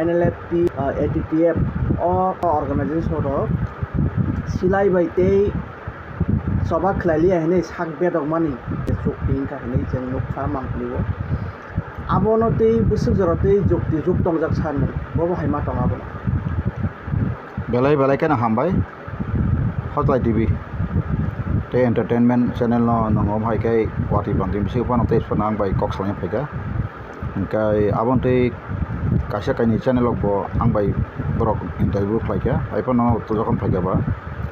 NLFT ATTF organization silai bai tei soba khlali ahne sak bedok mani juk tin ka hne jeng nuk kha mangpliwo abono tei busuk jora tei jukti juk tongjak san bo haima tong abono belai kana hambai Hotline TV te entertainment channel no nongom hai kai wati bangtim bisi upano te sonang bai kok salnya pega kai abon te kaisa kaini channel bo ang bai borok interview khlaika ai pano to jokon phaika ba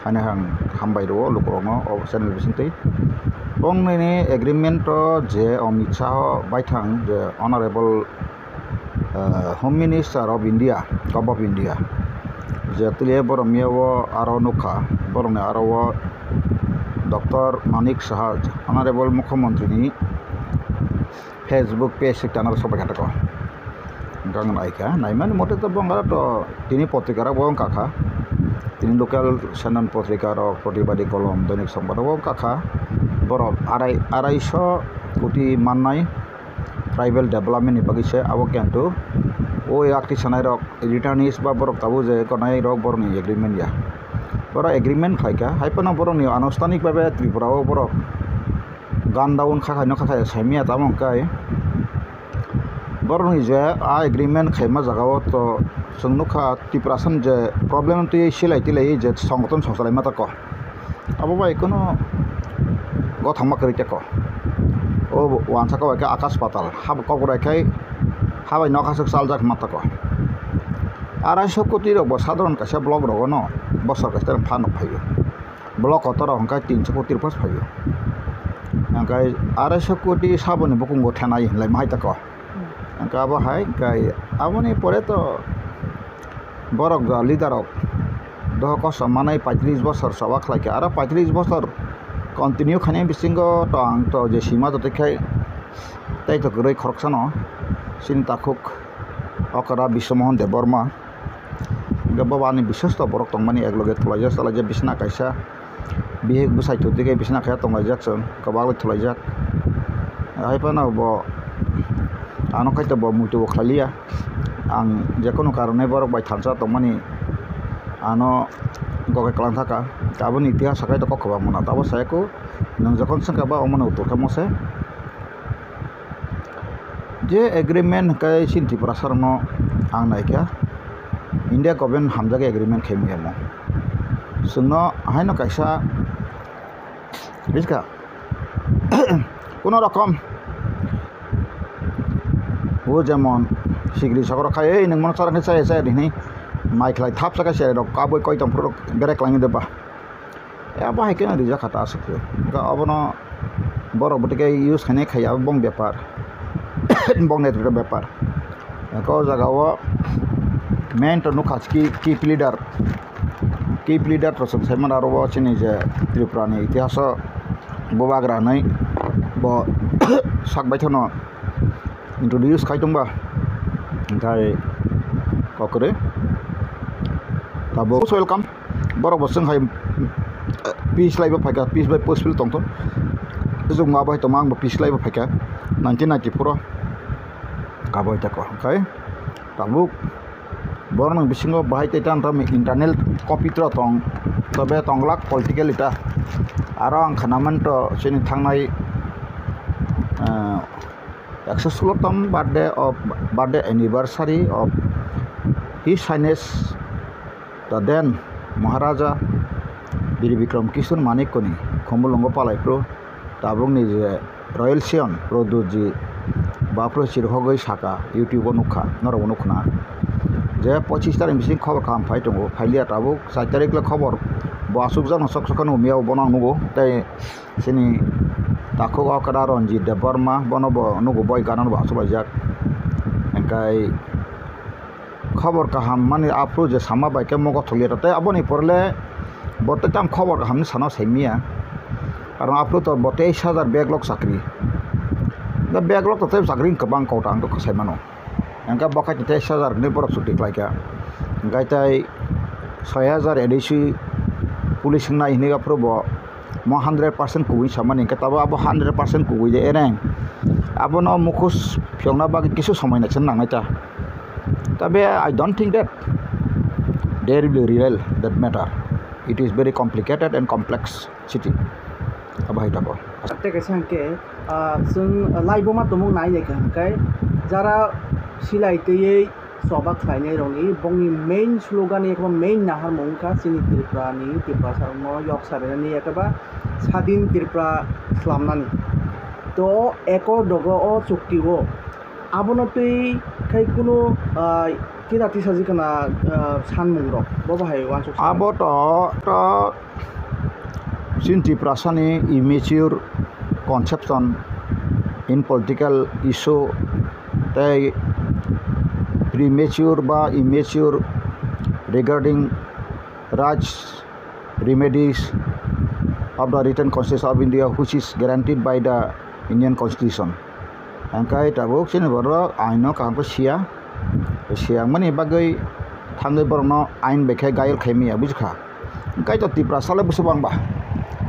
hane hang hambai ro lukrongno o channel bisinte bong ni agreement to je Amit Shah bai thang je honorable home minister of India Cup of India je tulie borok miawo aro nukha borok ne aro Dr. Manik Saha honorable Mukhyamantri ni Facebook page channel sobai kata ko gang naika naiman mote to bongara to tini potrikara bong kakha tini local channel potrikara protibadi kolom donik sambad bong kakha borok arai koti mannai tribal development ni bagise abo kentu o yakti sanai rok returnees ba borok tabu je konai rok borni agreement ya boro agreement khaika haipana borok ni anustanik babe Tripura o borok gan daun khakai no khakai saimia tamong kai borok ni je a agreement khaima jagao to sungnuka Tripura san je problem tu silai tilai je songton songsalai mata ko abo bai kono go thangma kari te ko o wansa ko ka akas patal hab ko gurai kai habai no khasuk saljak mata ko 250 কোটি rock সাধারণ কাছে block রগ ন বছর কাছে fun ফাইও block অতর হংকাই 300 কোটির pass ফাইও হংকাই 250 কোটি সাবনি বকুঙ্গ ঠেনাই লাই মাই তাক হংকা আবা হাই গাই আমনি পরে তো বরক লিডারক দহ কস মানাই 35 বছর সবা খাইকে আর 35 বছর কন্টিনিউ খানে বিসিঙ্গ তো আং তো যে সীমা যতে খাই তাই তো গরৈ খরকসানো চিন্তাখুক অকরা Biswamohan Debbarma gabawani bisos to borok tongmani ekloge thulaijak salaijak bisna kaisa bihek busai thutige bisna kha tongaijak chon kabagli thulaijak haipana bo ano kaita bo mutu khalia ang jekono karone borok bai thansa tongmani ano goge klang thaka taboni itihas sakai to kokba mona tabo saiko nang jokon sangka ba omona utur kamose je agreement kai sinti prasarno ang naikya India government hamjage agreement khemi emo sungno haino kaisa biska kono rokom o jemon sigri sakor khai ei nang mon sarang sai ni mai khlai thap saka sai rok kaboi koi tom pro bere klang de ba ya ba hai kena rija khata asukre ga abono boro botike use khane khaya bong byapar bong net byapar ko jagao main to nukhas keep leader to sai mana ro chini je Tripura ni itihas bobagra nai bo sakbai thono introduce khai tongba dai kokore tabo welcome borok bosung hai peace life phaika peace by possible tongton jung ma bai tomang bo peace life phaika 1994 kabai ta ko kai tabuk borong bisingo bahai tetan ram internal computer tong tobe tonglak political ita aro ang khanaman to sini thangnai 116 birthday anniversary of His Highness the then Maharaja Biri Bikram Kishore Manikkoni Khombolongo Palai Pro tabung ni je Royal Sion Produji Bapro Chirhogoi Saka YouTube nukha noro nukhna je 25 tarik bising khobor kam phai tongo phailia tabuk 4 tarik le khobor bo asuk jang sok sokano miao bonang nugo tai sini takho akara Ranjit Debarma bonobo nugo boy ganan bo asuk jak engkai khobor kaham mani apro je sama bai ke mogo tholia tai aboni porle botte tam khobor hamni sano saimia karon apro to botte 23000 backlog sakri da backlog to tai sakri kabang kautang to khasai mano engka bakai te 1000 ni borok sutik laika engkai tai 6000 edisi police na ini ga probo mo 100% kuwi samani engka tabo abo 100% kuwi je ereng abo no mukhus fyongna bagi kisu samai na chen nangai ta তবে I don't think that they really real that matter. It is very complicated and complex city. Apa itu kok? Te kaisa hangke जों लाइबमा तमु नाय नायखा हंखाय Zara सिलाइतयै सभा खायनाय रंनि बंनि main slogan एकबा main नाहार मंखा सिनि त्रिपुरानि त्रिपुरा सारनो yok सारनि एकबा स्वाधीन त्रिपुरा खालामनानै तो एको दगो ओ चुक्तिओ आबनो तै खाय कुनु किराति साजिकना सानमुं रक बो बाहाय वान चुक्ति Abo to sin Triprasani immature conception in political issue they premature ba immature regarding rights remedies of the written constitution of India which is guaranteed by the Indian constitution. Angkai tabuk sin boro aino kahangko sia mani bagai thangai borno ain bekhai gail khemia bujkha. Angkai to Triprasale busubang ba.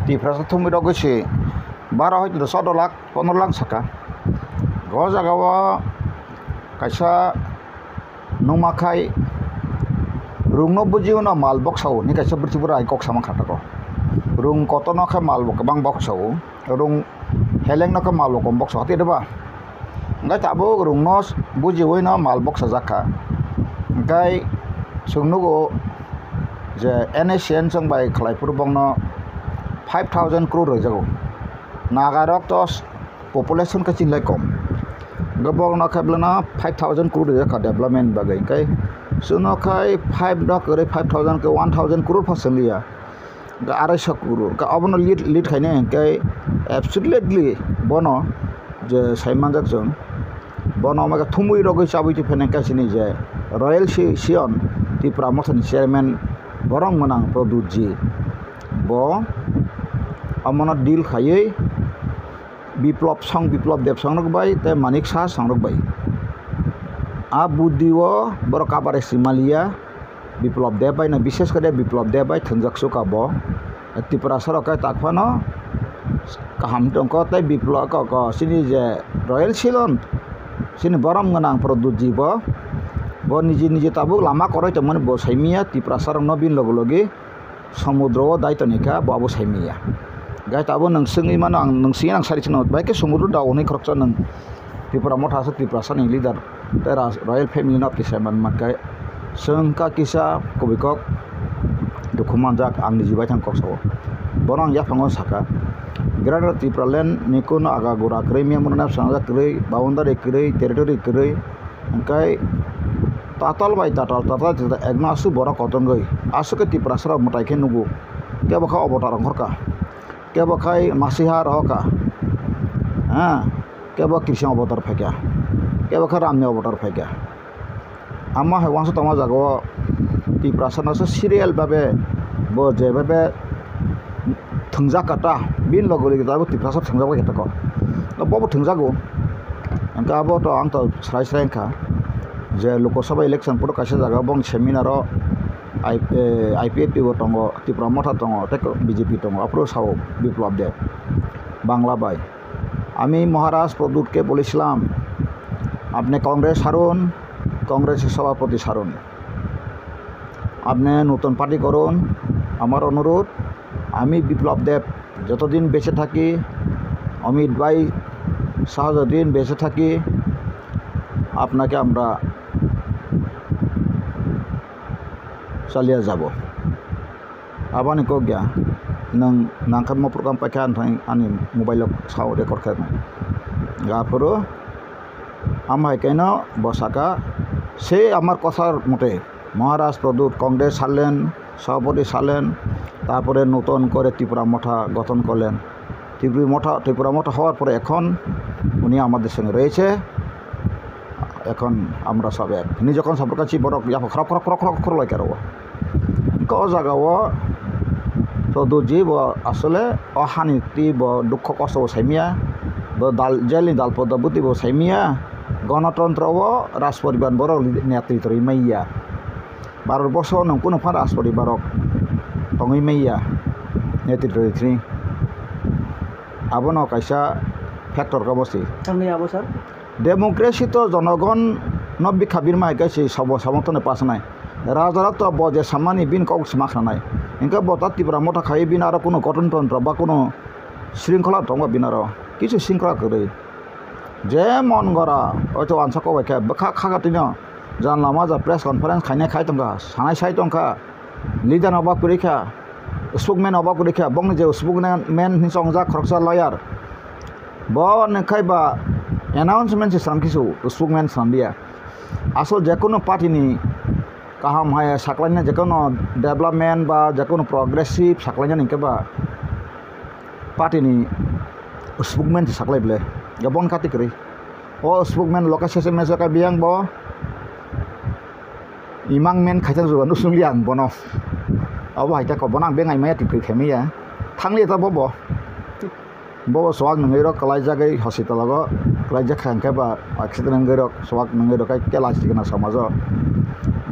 Triprasa thumi rogosi 12 হয়তো 14 লাখ 15 লাখ সাকা গ জায়গাও কাইসা নমাখাই রুংনো বুজিও না মাল বক্সাও নি কাইসা বৃতিপুরা I cock সামা খাটাকো রুং কত নখা মাল বক বাং বক্সাও রুং হেলেং নখা মাল বক বক্সাও হাতে দেবা ngai tabo rungno bujioi na mal boksa jaka ngai sungnugo je NSN jong bai khlaipur bongno 5000 crore rojago nagarok to population ka chinlai kom gobong na khablana 5000 crore jaka development bagai kai suno khai 5 dok re 5000 ke 1000 crore fasalia ga 250 crore ka abono lead khaine kai absolutely bono je saimanjak jong bono maga thumui rogoi chabui tu phene kasini je royal sion Tripura mothani chairman borong manang produji bo amana deal khayei biplop dev song rok bai te manik sa song rok bai a budiwo bor kabare simalia biplop dev bai na bishesh kore biplop dev bai thungjak suka bo Tripura sorokai takphano kaham tongko te biplop ko sini je royal silon sini borong manang produji bo nije tabuk lama koroi temon bo saimia Tripura sarong nobin logi samudro daitonika bo abo saimia gai tabo nang sengi mana nang singi nang sari chino baik ke samudro da oni khorokcha nang Tripura motha sa Tripura sa ning leader tera royal family of the seven makai sengka kisa kobikok dokumanjak ang nijibai thang kokso borang ya phangon saka Greater Tripura land nikono aga gora kremia monana sanga krei boundary krei territory krei angkai tatal egno asu bora koton goi asu ke Tripura sara motai ke nugu ke bakha obotar ngorka ke bakhai masiha roka ke bak Krishna obotar phekya ke bakha ramne obotar phekya amma he wansu tama jago Tripura sara so serial babe bo je babe thungjak kata bin logoli kita bu Tripura sara thungjak kita ko no bobo thungjago angka abo to ang to srai ka je lokosabha election puro kaisa jaga bong seminar IPFP tongo Tripura motha tongo teko BJP tongo apro sao biplop dev Bangla ভাই আমি মহারাজ প্রদূতকে বলেছিলাম আপনি কংগ্রেস হারুন কংগ্রেসের সভাপতি সারুন আপনি নতুন party করুন আমার অনুরোধ আমি বিপ্লব দেব যতদিন বেঁচে থাকি অমিত ভাই শাহ যতদিন বেঁচে থাকি আপনাকে আমরা চালিয়ে যাব abani ko gya nang nangkam mo program pakyan thang ani mobile sao record kharna ga puro amai kena bosaka se amar kothar mote মহারাজ প্রদূত কংগ্রেস ছাড়লেন সভাপতি ছাড়লেন তারপরে নতুন করে ত্রিপুরা মঠা গঠন করলেন ত্রিপুরা মঠা হওয়ার পরে এখন উনি আমাদের সঙ্গে রয়েছে এখন আমরা সব এক তিনি যখন সবার কাছে বড় খরক লাগে আরো ক জায়গাও প্রদূতজি আসলে অশান্তি দুঃখ কষ্ট সাইমিয়া জেলি দালপদ বুদ্ধি সাইমিয়া গণতন্ত্র রাজ পরিবার বড় নেতৃত্ব মাইয়া 12 বছর নং কোনো ফার রাজ পরিবারক টঙই মাইয়া নেতৃত্ব দিচ্ছি আবনো কাইসা ফ্যাক্টর কবসি সামনে আবো স্যার ডেমোক্রেসি তো জনগণ nobbi khabir mai ka si sabo samotone pasnai rajara to boje samani bin kok smakhanai inka bota tibra mota khai bin aro kono gঠন তন্ত্র বা কোনো শৃঙ্খলা দङ বিনাरो কিছু শৃঙ্খলা করে যে মন গরা হয়তো আনসা কবাই খা বখা খাগাতিনো জানলা মাজা প্রেস কনফারেন্স খাইনে খাই তংকা সানাই সাই তংকা লিডার অবাক পরীক্ষা স্পোকম্যান অবাক পরীক্ষা বংনি যে স্পোকম্যান হিংসংজা খরকসা লয়ার বন খাইবা অ্যানাউন্সমেন্ট সিস্টেম কিছু স্পোকম্যান সামবিয়া আসল যে কোনো পার্টিনি কাহাম হয় সাকলাইনা যে কোনো ডেভেলপমেন্ট বা যে কোনো প্রগ্রেসিভ সাকলাইনা নিকেবা পার্টিনি স্পোকম্যান সাকলাই বলে গবন কাটি করি ও স্পোকম্যান লোকেশন মেজকা বিয়াং ব imang men khaitan ruan usung liang bono awa haita ko bonang bengai maya tikri khemiya thangli ta bobo bobo swag ngai ro kalai jagai hospital go kalai ja khang ka ba accident ngai ro swag ngai ro kai kela sikna samajo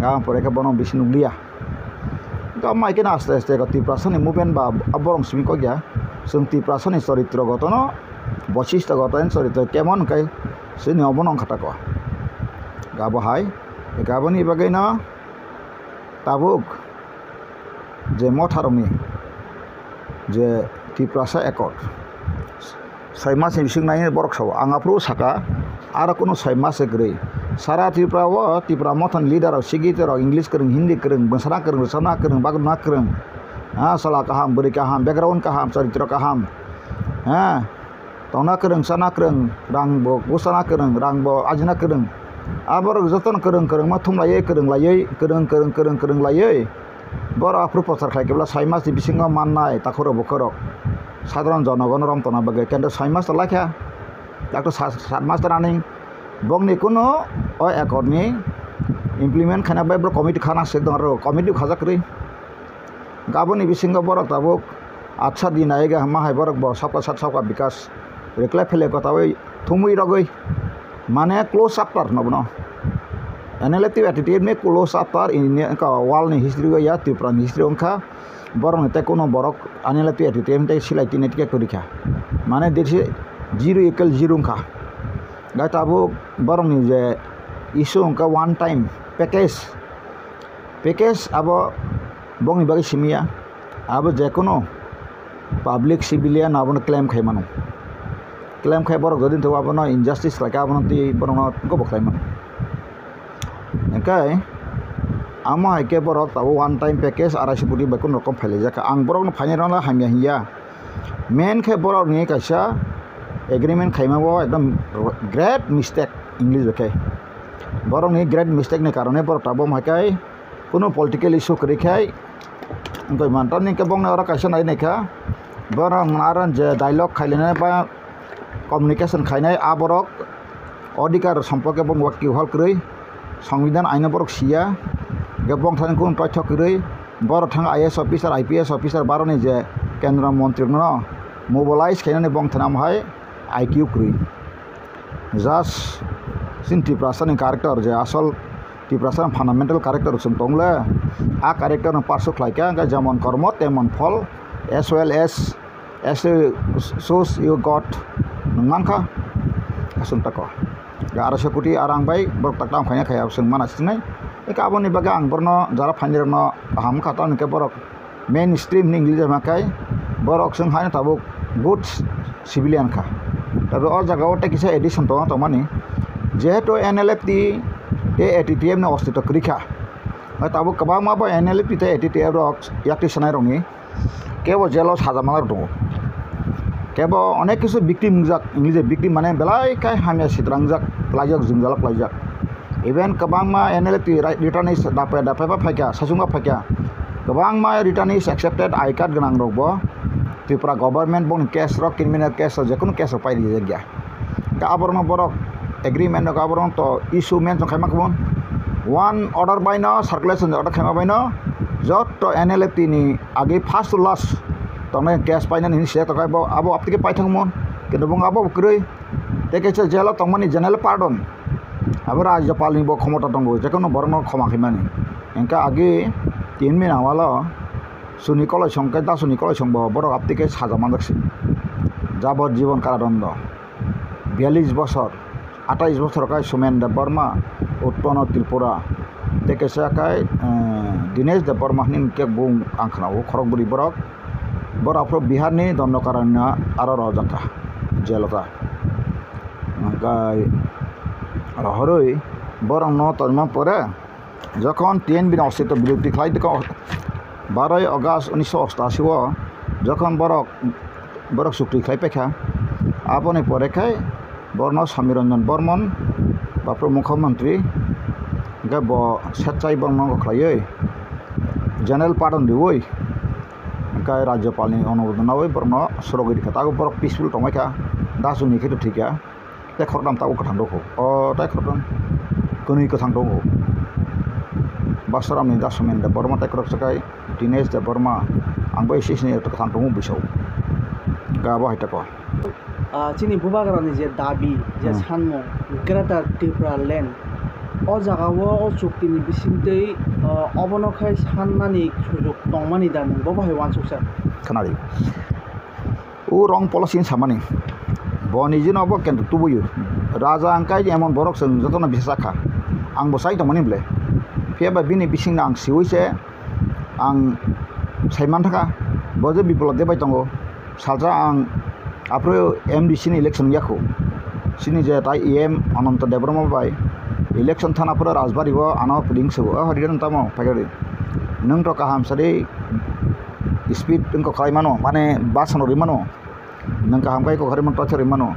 ga pore ka bono bisnu lia ga mai kena aste aste ko tiprasani movement ba aborong simi ko gya sung tiprasani charitro gotono বৈশিষ্ট্য গতন চরিত্র কেমন কাই সে নিয়মন খাটা ক গাব high গাবনি বাগৈ ন তাবুক যে মথারমি যে তিপ্রাসা একট 6 মাস বিসিং নাই বরক সাব আঙাপ্রু সাকা আর কোনো 6 মাস গ্রে সারা ত্রিপুরাও ত্রিপুরা মথন লিডার সিগিতর ইংলিশ করং হিন্দি করং বসনা করং রসনা করং বাগনা করং হ্যাঁ সালা কাহাম বরি কাহাম ব্যাকগ্রাউন্ড কাহাম চরিত্র কাহাম হ্যাঁ tona kereng sana kereng rang bo busana kereng rang bo ajna kereng abor joton kereng kereng ma thum lai kereng lai bor apru pochar khai kebla 6 mas bisingo mannai takhoro bokorok সাধারণ জনগণ রম তনা বাগে কেন্দ্র 6 মাস লাখা একটু 7 মাস running বংনি কোনো ও একর্নি implement খানা by committee খানা সে দর committee খাজা করি গাবনি বিসিঙ্গ বরক তাবুক আচ্ছা দিন আইগা হামা হাই বরক ব সবকা সাত সবকা বিকাশ রেকলা ফেলে কথা ওই থুমুই রগই মানে ক্লোজ আপটার নবন এনালিটিভ অ্যাটিটিউড মে ক্লোজ আপটার ইন ওয়াল নি হিস্ট্রি গয়া ত্রিপুরা হিস্ট্রি অংখা বরং তে কোনো বরক এনালিটিভ অ্যাটিটিউড তে সিলাই তিনেটিকে করিখা মানে দেখি 0 ইকুয়াল 0 অংখা গাই তাবো বরং নি যে ইস্যু অংখা ওয়ান টাইম প্যাকেজ আবো বংনি বাকি সিমিয়া আবো যে কোনো পাবলিক সিভিলিয়ান আবনো ক্লেম খাই মানো ক্লেম খাই বরক যদি তো আবনো ইনজাস্টিস লাইকা আবনো তি বরং গো বখাই মান একাই আমা হাইকে বরক তাবো ওয়ান টাইম প্যাকেজ 250 কোটি বা কোন রকম ফাইলে যাকা আং বরক ফাইনে রলা হামিয়া হিয়া মেন খাই বরক নি কাইসা এগ্রিমেন্ট খাইমাবো একদম গ্রেট মিস্টেক ইংলিশ বেখাই বরক নি গ্রেট মিস্টেক নি কারণে বরক তাবো হাইকাই কোনো পলিটিক্যাল ইস্যু করি খাই গই মানটা নি কে বংনা ওরা কাইসা নাই নাইখা বরং আরন যে ডায়লগ খাইলেনে বা কমিউনিকেশন খাইনাই আবরক অধিকার সম্পর্কে বং ওয়াকি হল করি সংবিধান আইন বরক সিয়া গবং থান কোন তথ্য করি বড় থাং আইএস অফিসার আইপিএস অফিসার বারনি যে কেন্দ্র মন্ত্রী ন মোবিলাইজ খাইনানি বং থানাম হাই আইকিউ করি জাস্ট সিন ত্রিপ্রাসানি ক্যারেক্টার যে আসল ত্রিপ্রাসান ফান্ডামেন্টাল ক্যারেক্টার সং তংলে আ ক্যারেক্টার পার্শ্ব খাইকা যেমন কর্ম তেমন ফল as well as shows you got nangka asun tako ga 200 কোটি আর আং by Borok taktam khanya khaya sung mana sinai e ka aboni baga ang borno jara phanir no ham khata ni ke borok main stream ning lija makai borok sung haina tabuk good civilian kha tabe or jaga ote kisa edition to mani jehetu NLFT te ATTM na ostito krikha tabuk kaba ma ba NLFT te ATTM rok yakti sanai rongi কেবল জেলত সাজামালার দङ কেবল অনেক কিছু victim যাক ইংলিশে victim মানে বেলাই খাই হামিয়া সিদ্রাংজাক লাইজাক জিংজালাক লাইজাক even गोबांमा NLP रिटार्निस दाफाय बा फायका सासुंगा फायका गोबांमा रिटार्निस accepted I card गोनां रकबो त्रिपुरा गभर्नमेंट बं केस रक क्रिमिनल केस जेकुनु केस पाइ दिया दा आबरनो बरक एग्रीमेंट का आबरनो तो इशू मेन खायमा खबन वन ऑर्डर बायनो सार्कुलेशन ऑर्डर खायमा बायनो যত এনএলএফটি নি আগে ফার্স্ট টু লাস্ট তনে ক্যাশ পাইনানি সে তকাই আবো আপতিকে পাইথাংমন কিন্তু বং আবো বক্রই তেকেছে জেল তংমানি জেনারেল পার্ডন আবো রাজ্যপাল নি ব ক্ষমতা দङ যেকোনো বরণ ক্ষমা খাইমানি এনকা আগে 3 মিন আওয়ালো সুনি কলয় সংকে দা সুনি কলয় সংব বড় আপতিকে সাজা মানকসি যাবজ্জীবন কারাদণ্ড 42 বছর 28 বছর কাই সুমেন দেব বর্মা উৎপন্ন ত্রিপুরা থেকে সাকাই দিনেশ দেব বর্মা নিম কে বুং আংখানাও খরগবুরি বরক বরাফ্র বিহারনি দণ্ডকারণ্য আরো রজাকা জেলতা গাই হরই বরং ন তন্মা পরে যখন টিএনবি অস্তিত্ব বিরোধী খাই 12 আগস্ট 1988 যখন বরক চুক্তি খাই পেখা আপনি পরে খাই বর্ণ সমীরঞ্জন বর্মন বাপ্র মুখ্যমন্ত্রী গে ব স্বেচ্ছায় বর্ণ খাই জেনারেল পার্ডন দিবই গাय राज्यपालनि अनुमोदनावै बरनो सरगरि खतागो बरक पिसफुल टंगायखा दासुनि खेतु ठीका ते खरदाम तागो कथां दखौ ताय खरदाम कनै कथां दखौ बासरामनि दासुमेन दे बर्मा ताय खरक सकाय दिनेश दे बर्मा आंबो एसेसनि कथां दङ बिसौ गाबो हायताको चिनि बुबाग्रानि जे दाबि जे सानमो greater Tripura land o jagao o chuktini bisingtei obonokhai sannani sujok tongmani da nung bo bahai wansuksa khanari u rong policy samani boni jino bo kentu tubuyu raja angkai emon borok seng jotona bisakha ang bo sai tongmani ble pheba bini bising ang siwise ang saiman thaka boje biplot debai tongo salja ang apro MDC ni election yakho sini je tai em ananta debrama bai election thana pura rajbari bo ano puding so hariran tamo pagari nung to kaham sari speed tungko khai mano mane basano rimano nung kaham kai ko khari mon tochari mano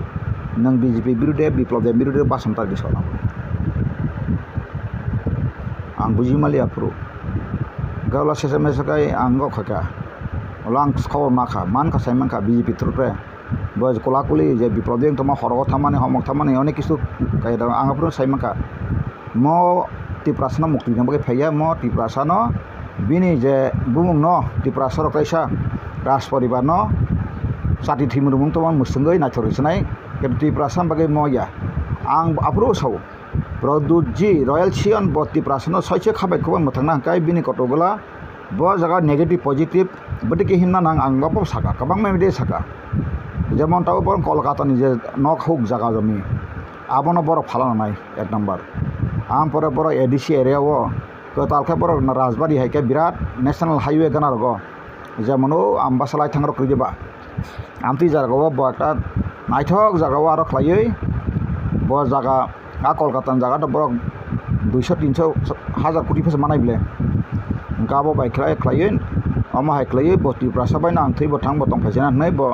nung BJP birude biplop de birude basan tar disona ang buji mali apro gawla sesame sakai anggo khaka olang khawar na kha man ka saiman ka BJP trupre boj kolakuli je biplop de toma horogo thamane homok thamane onek kisu kai da angapro saiman ka mo tiprasana mukti nambage phaya mo tiprasano bini je bumung no tiprasaro kaisa ras poribar no sati thimurumung to musungoi na chorisnai ke tiprasam bage mo ya ang apro sau produji royal chion bo tiprasano soiche khabai ko mothangna kai bini kotogala bo jaga negative positive botike himna nang ang gopo saka kabang memide saka jemon tao bor kolkata ni je nok huk jaga jami abono bor phalana nai ek number आम पर बर ADC area वो तो तालखे बर राजबाड़ी है बिराट national highway गना रगो जेमनो आम्बासालाय थांग रख जेबा आमती जागा ब एकटा नायथक जागा आरो खलायै ब जागा आ कलकाता जागा तो बर 200-300 हाजार कोटी फैसा मानाय बिले गाबो बाय खलायै अमा हाय खलायै बस्ति प्रासा बायना आं थै बथां बतं फैसा नै ब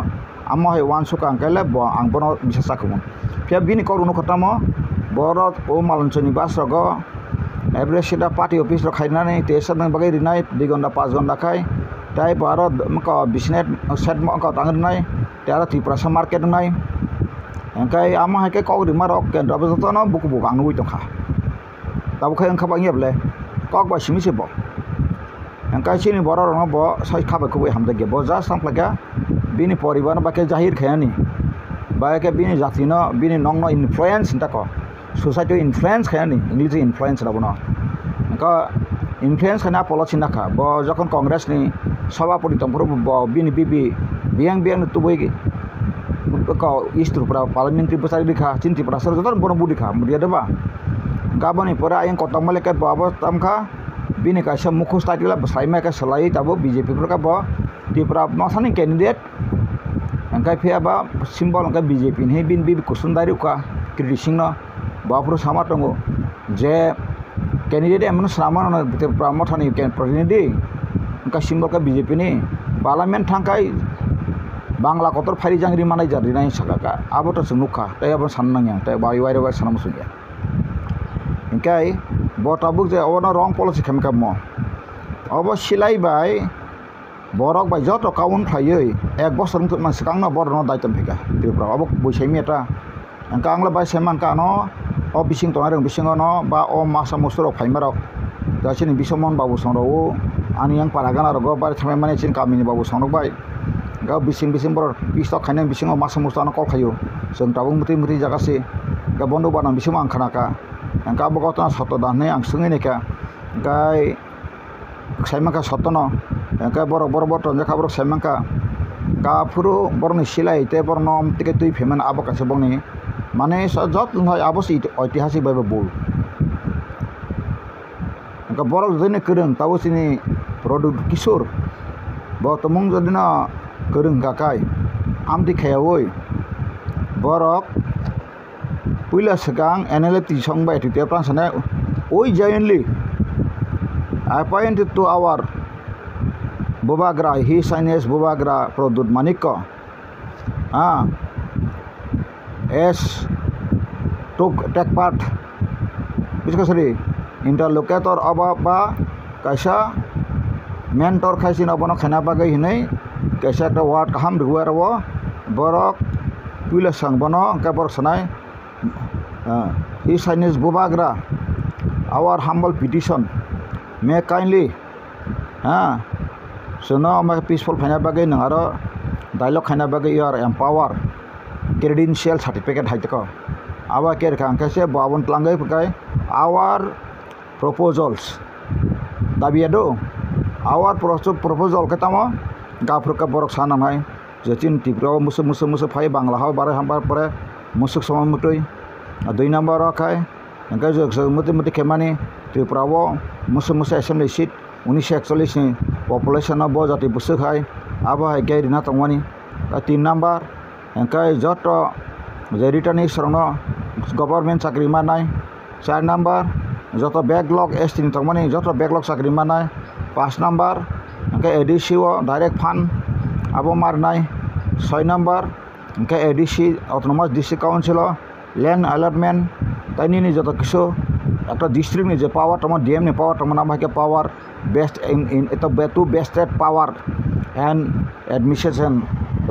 आमा हाय वान सुका आंकायले ब आं बनो बिसा साखुमन फिया बिनि करुनो खतामो borot o malonsoni basrogo every sida party office ro khaina nei tesa nang bagai rinai 2 gonta 5 gonta khai tai barot maka business set mo ka tang rinai tara tiprasa market nai engkai ama hake ko ri marok ken do beto no buku buku ang nui tong kha tabu khai ang kha bang yeble kok ba simi se bo engkai chini boror no bo sai kha ba ku hamda ge bo ja samplaga bini poribar ba ke jahir khayani ba ke bini jathino bini nongno influence nta ko society influence khayani english influence rabono ka influence khana policy nakha bo jokon congress ni sabapati tompro bo bini bibi biang tuboi ka east tripura parliamentary besar dikha cinti prasar joton bono budi kha mudia deba gaboni pora ayang kotong male ka babo tamkha bini ka sam mukhos tatila saima ka salai tabo BJP ka bo tripura masani candidate angkai phia ba symbol angkai BJP ni bin bibi kusundari ka kridising no बापुर सामा दङ जे candidate एमन सामान प्रमथनि प्रतिनिधि उनका symbol का BJP नि parliament थांकाय Bangla Qatar फारि जांगरि मानाय जादि नाय सकाका आबो तो सुनुखा तय अब साननांया तय बाय वाय वाय सानम सुया इनकाय बटाबुक जे अवना रंग पॉलिसी खमका म अब सिलाय बाय बरक बाय जत काउन फायै एक बছर मान सिकांना बरनो दायतम फेका त्रिपुरा अब बैसायमियाटा angka angla bai seman ka no o bising tongareng bising no ba o masa musro phaimarok dasini bisomon babu sonro ani yang paragana rogo bar thamai mane chin kamini babu sonok bai ga bising bor pisto khainang bising o masa musro no kol khayo jeng tabung muti jaga se ga bondo banam bising ang khanaka angka bogotna soto danne ang sungi neka gai saimaka sotono angka bor tonja khabrok saimaka ga puru borni silai te bornom tike tui feman abaka sebongni মানে যত হয় অবশ্যই ঐতিহাসিক ভাবে বল borok যদি kereng tahu sini produk kisur bo tomong যদি না kereng kakai amdi khayawoi borok puila segang analytic songbai tu tiap tang sana oi giantly I pointed to our bobagra he sinus bobagra produk maniko as took take part basically interlocutor ba kaisa mentor khaisin abono khana bagai hinai kaisa ta word kaham duar wo borok puila sangbono ka borok sanai he sinus bobagra our humble petition may kindly sono ma peaceful khana bagai nangaro dialogue khana bagai you are empower credential certificate haiteko aba ker kan kaise babon tlangai pakai our proposals dabi ado our proposal katamo gafur ka borok sana nai jetin tigrao musu phai bangla ha bare hambar pore musuk sama mutui 2 number kai engka je muti kemani triprawo musu assembly seat 1941 ni population bo jati busuk hai aba hai gai rina tongwani 3 number engka joto je returning srono government chakri manai 4 number joto backlog estin tongmani joto backlog chakri manai 5 number engka ADCO direct fund abo marnai 6 number engka ADC autonomous district council land allotment taini ni joto kisu একটা district ni je power tomo DM ni power tomo nama ke power best in eto betu bested power and administration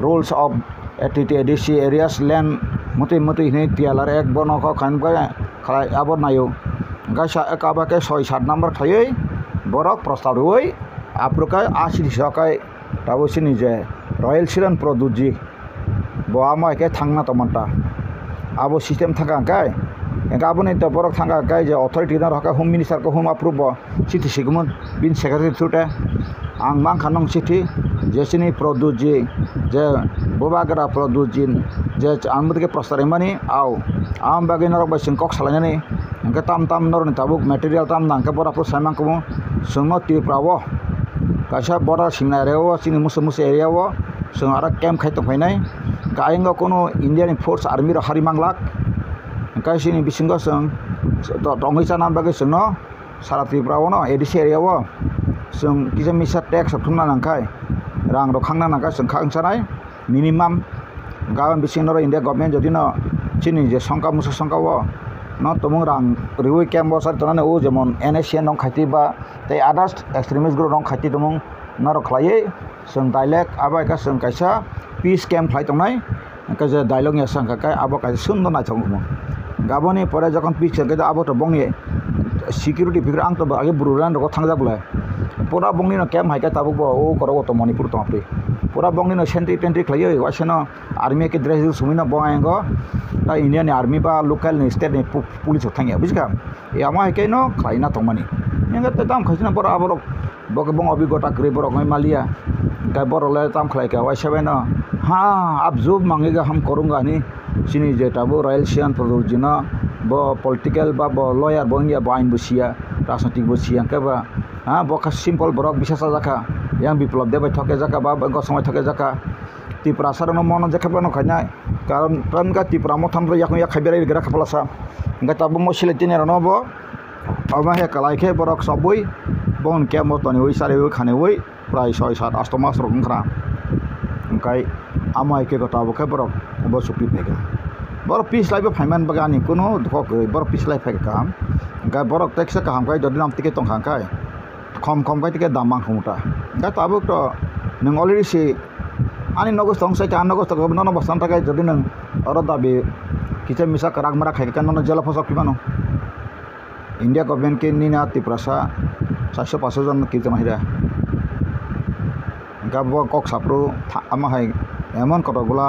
rules of ADC areas land muti ni tialar ek bono ko khan ba khalai abor nayo gaisa ekaba ke 6-7 number khlai borok prostab roi aprokai asi disakai tabosini je royal siran produji bo ama ke thangna tomonta abo system thanga kai engaboni to borok thanga kai je authority na raka home minister ko home approve chithi sigmon bin secretary thute ang mang khanong chithi jesini produji je bobagra produjin je amudke prostare mani au am bagina rok basing kok salani engka tam nor ni tabuk material tam nang ka bora pro samang ko sungno ti prawo kaisa bora singna rewo sini musu area wo sung ara camp khai to phainai kaingo kono indian force army ro harimanglak kaisini bisingo sung tongi sana bagai sungno sara triprawo no ADC area wo sung kisa misa tax thumna nangkai rang ro khangna nangkai sung khang sanai minimum gawan bisingno India government jodi no chini je songka musu songka wo no tomong rang riwi camp bo sar tonane o jemon NSCN nong khati ba tei others extremist group nong khati tomong naro khlai sung dialect abai ka sung kaisa peace camp khlai tongnai ka je dialogue ya sang kai abo kaisa sundo na chong mo gaboni pore jokon peace camp ka abo to bongni security figure ang to age bururan ro thangjak bla pura bongni no camp hai ka tabuk bo o koro to manipur to apri pura bongni no sentry khlai waseno army ke dress sumina bongaengo ta Indian army ba local ni state ni police thangya bujka e ama ke no khlaina tongmani enga te tam khasina pora aborok boke bong obigota kre borok mai malia kai borok le tam khlai ka wasebe no ha ab job mangega hum korunga ni sini je tabu royal sian produjina bo political ba bo lawyer bongya ba ain busia rajnitik busia ka ba ha bo ka simple borok bisasa jaka yang biplop deba thoke jaka ba go samay thoke jaka ti prasarano mono jaka no khanya karon pramga ti pramo thamro yakya khabirai gira khapalasa ngata bo mosile tinero no bo ama he kalai khe borok saboi bon ke motoni oi sare oi khane oi prai 6-7 8 mas rok khra kai ama ke gota bo khe borok bo supi pega borok peace life phaiman bagani kuno dhok borok peace life ka kam ga borok teksa ka ham kai jodi nam tike tong khang kai khom kai tike damang khumuta ga tabuk to nang already se ani nogos tong sai kan nogos to no bastan ta kai jodi nang oro dabi kiche misa karak mara khai kan no jela phosok kibano India government ke nina tiprasa 700-500 John kirtan hira gabo kok sapro ama hai emon kotogula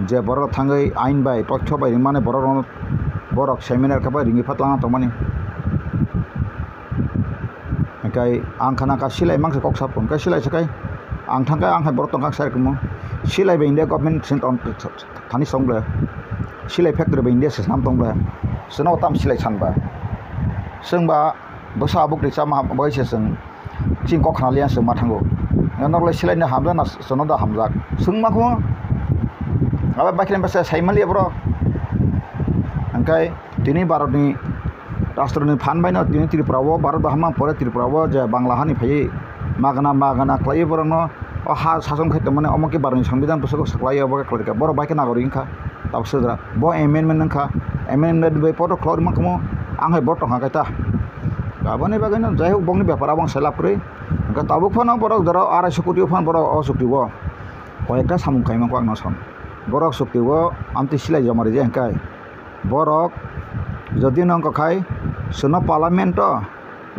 je borok thangai ain bai tokyo bai mane borok seminar ka bai ringi phatlana tomani kai ang khana ka silai mangse kok sapon ka silai sakai ang thangkai ang hai borok tongkang sai kumo silai be India government sent on thani songle silai factory ba India sesnam tongba seno tam silai sanba sengba bosa abuk ri chama bai se seng ching kok khana lian se ma thango nokle silai na hamja na sono da hamjak sung ma ko aba bakren basa saimali bro angkai tini baroni rastroni phan bai na tini tripurawo barot bahama pore tripurawo je banglahani phai magana klai borno o ha sason khai tamane omoke baroni সংবিধান pusako saklai obo klai boro baike nagorik kha tabsudra bo amendment kha amendment bai poto klor makmo anghai bot tongha kaita gabone bagana jai hok bongni byapar abang selap kri angka tabuk phano borok daro 250 কোটি phan borok o suktibo koyekta samung kaima ko angno son borok suktibo amti silai jamari je angkai borok যদি নং খাই সোনো parliament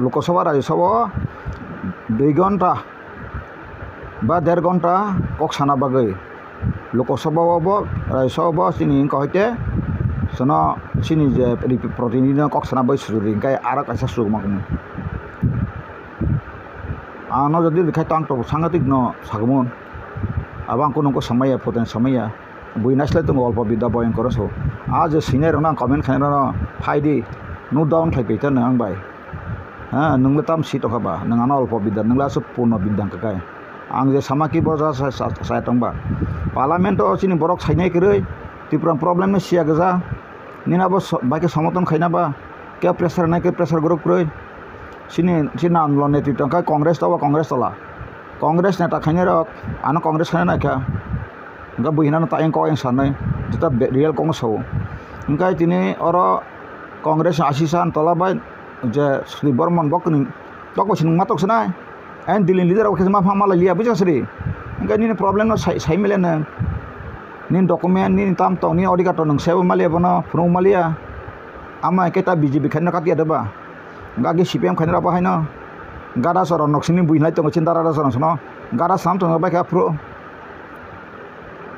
Lok Sabha Rajya Sabha 2 ঘন্টা বা 1.5 ঘন্টা cock সানা বাগৈ লোকসভা রাজ্যসভা চিনি কইতে সোনো চিনি যে প্রতিনিধি কক সানা বাই সুরি গায় আর কাইসা সুগমাকম আনো যদি দেখাই তাং তো সাংঘাতিক ন সাগমন আবাং কোন সময় ফতেন সময় buinasle tu olpo bida boyan koroso aje senior nang comment khana phaidi no down khai peita nang bai ha nungla tam si to khaba nang ana olpo bida nungla su purno bidang kakai ang je samaki boja sa tongba parliament o chini borok sainai krei tipram problem ne sia gaja nina bo baike samoton khaina ba ke pressure nai ke pressure group krei sini andolon neti tongka congress tola congress neta khaine rok ana congress khaina na kha ga buhina ta yang ko yang sanai jeta real kong so engkai tini oro congress asisan tola bai je Sri Bormon bokni toko sin matok sanai en dilin leader ok ma phama la liya bija sri engkai ni problem no sai milen ni document ni tam to ni audio to nang sewa malia bono phru malia ama eketa BJP khanna katia deba gagi CPM khanna ba haino gada soron noksini buhina to cintara soron sono gada sam to ba ka phru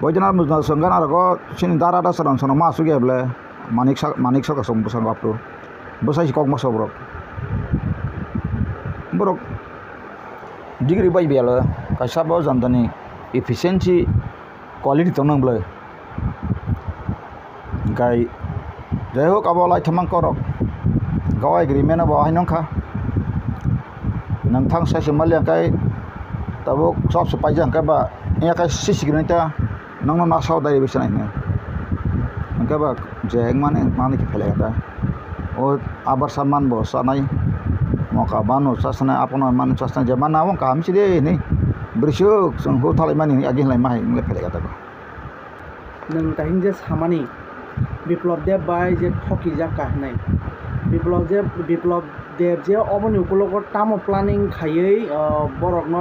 Bojanar muzna songgana rago sini darada saran sono masuk ya ble manik sok som busang apro besai kok maso brok degree bai biala kaisa bo jantani efficiency quality tonang ble gai jai hok abo lai thamang korok gaw agreement abo hainong kha nang thang sai semal kai tabuk sob supai jang ka ba ya kai sisigrinta nang na saw dai bisa naik angka ba jeng mana ki phele kata o abar saman bo sanai moka banu sasana apono man sasana jaman nawang kam si de ni bersuk sang ho thalai mani agin lai mai mle phele kata ko nang tahin je samani Biplab Deb বাই যে ঠকি যা কাহিনাই বিপ্লব দেব যে অবনি উপলগত তাম planning খাইयै বরক ন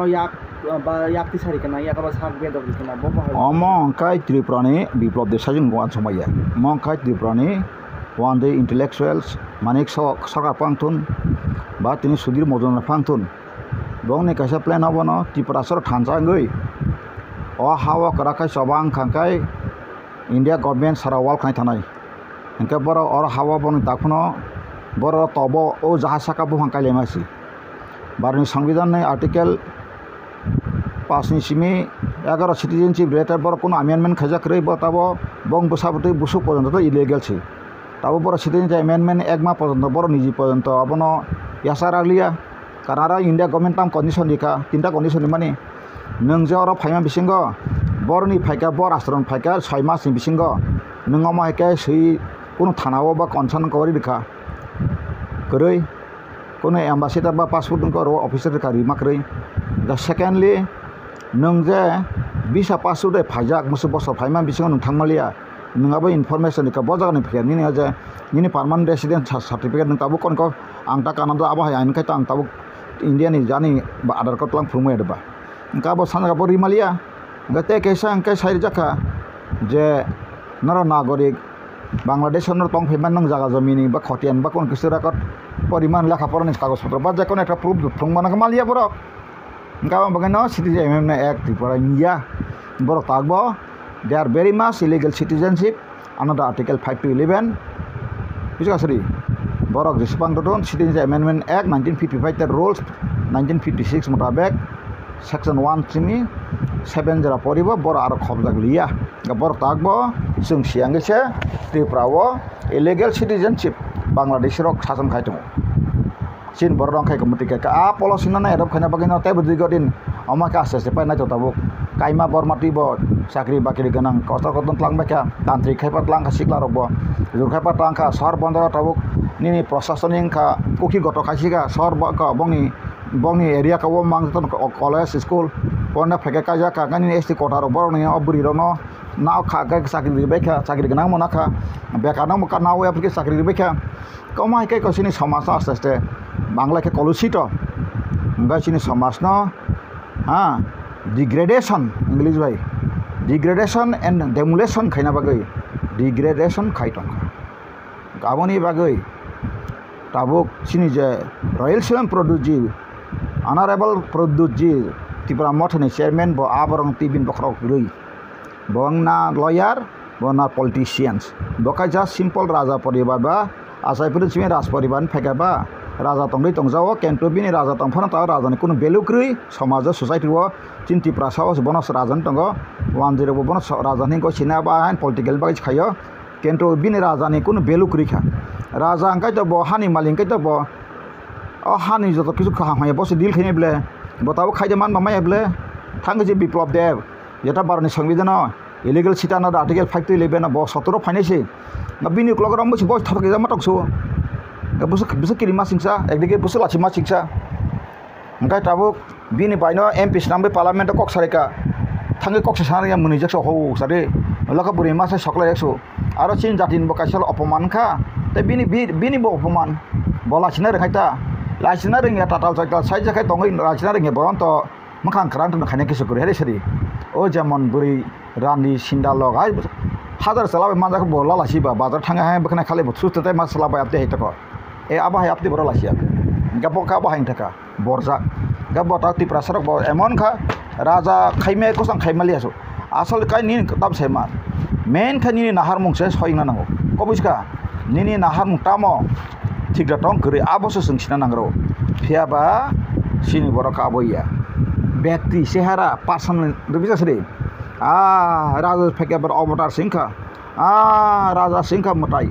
याक तिसारि kana yak ba sak bedok kana bo ba among kai triprani biplop de sajun gwan somaya mong kai triprani one day intellectuals manik sakar pangtun ba tini sudir modon pangtun bong ne kaisa plan abono triprasor thansa ngoi o hawa karakai sobang khangkai india government sara wal khai thanai engke boro or hawa bon takhono boro tobo o jahasaka bu hangkai lemasi barni সংবিধান nei article 5 ni simi 11 citizenship letter bor kono amendment khajak rei batabo bong busabute busu porjonto to illegal chi tabo bor citizenship amendment ekma porjonto bor niji porjonto abono yasar aglia karara india government tam condition dikha tinta condition mani nung je oro phaima bisingo bor ni phaika bor astron phaika 6 mas ni bisingo nung ma heke sei kono thanao ba concern kori dikha koroi kono ambassador ba passport ko ro officer ka rimak rei the secondly nung je bisa passport de phajak musu bosor phaima bisingo nung thangmalia nungaba information ka bojaga ni phya ni je ni permanent resident certificate nung tabu kon ko angta kanam da aba hain kai tang tabu india ni jani ba adar ko tlang phumai da ba ka bo sanga bo rimalia gate kaisa angkai sai jaka je naro nagorik Bangladesh তং ফেমান নং জায়গা জমিনি বা খতিয়ান বা কোন কিছু রাকত পরিমাণ লেখাপড়া নিজ কাগজপত্র বা যে কোনো একটা প্রুফ ফংমানা মালিয়া বড় গাঁও বাগান সিটিজেন এমএমএ এক ত্রিপুরা ইন্ডিয়া বড় থাকবো they are very much illegal citizenship another article 5 to 11 বুঝাছরি বড় রেসপন্ড সিটিজেন অ্যামেন্ডমেন্ট অ্যাক্ট 1955 এর রুলস 1956 মোতাবেক section 1 simi 7 jara poribo bor aro khobjak liya bor takbo sung siang gese Tripura o illegal citizenship Bangladesh rok sasan khaitung sin bor rong khai komiti ka a policy na erop khana bagino te budi godin amaka ase pai na tabuk kaima bor mati bo sakri bakri ganang kotor koton tlang beka tantrik khaipat lang sikla robo jur khaipat lang ka sor bondor tabuk nini prosasoning ka kuki goto khasika sor ka bongni area ka wo mang ton college school ponna pheke ka ja ka ngani esti kotar bor ni oburi rono naw kha ga sakri beka sakri ganang mona kha beka nang ka naw apke sakri beka komai kai ko sini samas aste Bangla কে কলুষিত চিনি সমাজ ন degradation English ভাই degradation and ডেমুলেশন খাইনা বাগৈ degradation খাইটং গাবনি বাগৈ তাবুক চিনি যে রয়্যাল সিলেম প্রডিউজি অনারেবল প্রডিউজি ত্রিপুরা মঠনি চেয়ারম্যান ব আবরং টিবিন বখরক রই বং না লয়ার ব না পলিটিশিয়ানস বকাই যা সিম্পল রাজা পরিবার বা আসাইপুর চিমি রাজ পরিবার ফেকাবা রাজা তংলাই তংজাও কেন্টু বিনি রাজা তংফানা তাও রাজানি কোনো বেলুক্রই সমাজ সোসাইটিও চিন্তি প্রাসাও বনস রাজান তঙ্গ 10 বনস রাজানি গো সিনা বা আইন পলিটিক্যাল বাই খাইও কেন্টু বিনি রাজানি কোনো বেলুক্রই খা রাজা আঙ্কাই তো হানি মালিংকাই তো হানি যত কিছু খাওয়া হয় বসে দিল খেয়ে বলে বতাও খাইতে মান মামাই বলে থাঙ্গে যে বিপ্লব দেব যেটা বারনি সংবিধান ইলিগেল সিটানা আর্টিকেল 5 to 11 ব 17 ফাইনাইছে বিনি ক্লগরাম বসে বস থাকে জামা টকসো busu kirima singsa ekdike busu lachima singsa engkai tabuk bini baino MP snambe parliament kok sareka thange kok sare ya muni jakso ho sare laka buri masa sokla ekso aro chin jatin bo kaisal opoman kha te bini bo opoman bola china re khaita lachina ring ya tatal sakal sai jakai tongai lachina ring ya boron to makhang kran to khane kisu kore hele sari o jamon buri rani sindalok ai হাজার সালাবে মাজাকে বলা লাসিবা বাজার থাঙ্গা হ্যাঁ বেখানে খালি সুস্থতে মাছ সালাবাই আপনি হেঁটে এ আবাহাই আপনি বড় লাসি আপনি গাব কা বাহাইন থাকা বরজাক গাব তাক তি প্রাসারক এমন খা রাজা খাইমে কোসাং খাইমালি আসো আসল কাই নি তাব সেমা মেন খা নি নাহার মুংসে সইনা নাও কবিসকা নি নাহার মুং তামো ঠিকরা টং করে আবশ্য সংসিনা নাংরো ফিয়াবা সিনি বড় কাবইয়া ব্যক্তি চেহারা পার্সন বিজাসরে রাজা ফেকে অবতার সিংহা রাজা সিংহা মোটাই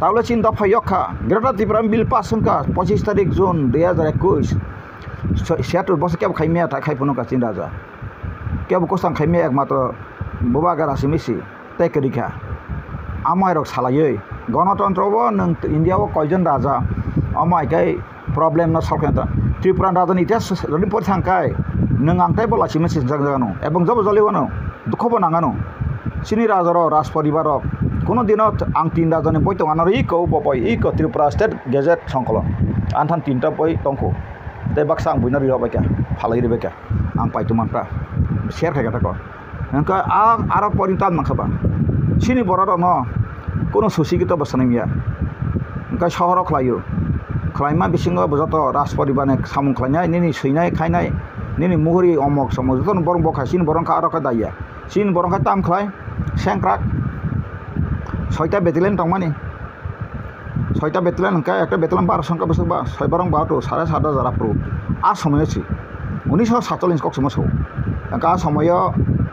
তাহলে চিন্তা ফাইয়খা গ্রেটার ত্রিপুরা বিল পাস সংখ্যা 25 তারিখ জুন 2021 76 বছর কেব খাইমিয়া তা খাইপনো কাচিন রাজা কেব কোসাং খাইমিয়া একমাত্র বুবা গারাসি মিসি তাই করিখা আমায় রক সালাयै গণতন্ত্রব নং ইন্ডিয়াও কয়জন রাজা আমায় গাই প্রবলেম না সরকার ত্রিপুরা রাজানি ইতিহাস যদি পড়ে থাকায় নং আংটাই বলাসি মিসি জাগানো এবং জব জলিওনো দুঃখব নাঙানো চিনি রাজার রাজ পরিবার কোনো দিনত আং 3 রাজানি বই তঙানো ইকো বই ইকো ত্রিপুরা স্টেট গেজেট সংকলন আনথান 3টা বই তংকো তে বাক্সা আং বইনারি হবাইকা ফালাই রেবেকা আং পাইতুমানটা শেয়ার খাইগাটা ক নকা আর পরিতান মাখাবা চিনি বড় ন কোনো সুশিক্ষিত বসনামিয়া নকা শহর খলাইও খলাইমা বিসিঙ্গ বজত রাজ পরিবারনে সামুং খলাইনাই নিনি সইনাই খাইনাই nini muhuri omok somo joton borong bokai sin borong ka aroka daya sin borong ka tam khlai sengkrak 6টা বেটালিয়ন tongmani 6টা বেটালিয়ন ka একটা বেটালিয়ন 12 সংখ্যা বসে বা 6 borong 12 7,500 apro আর সময় আছে 1947 কক সময় ka সময়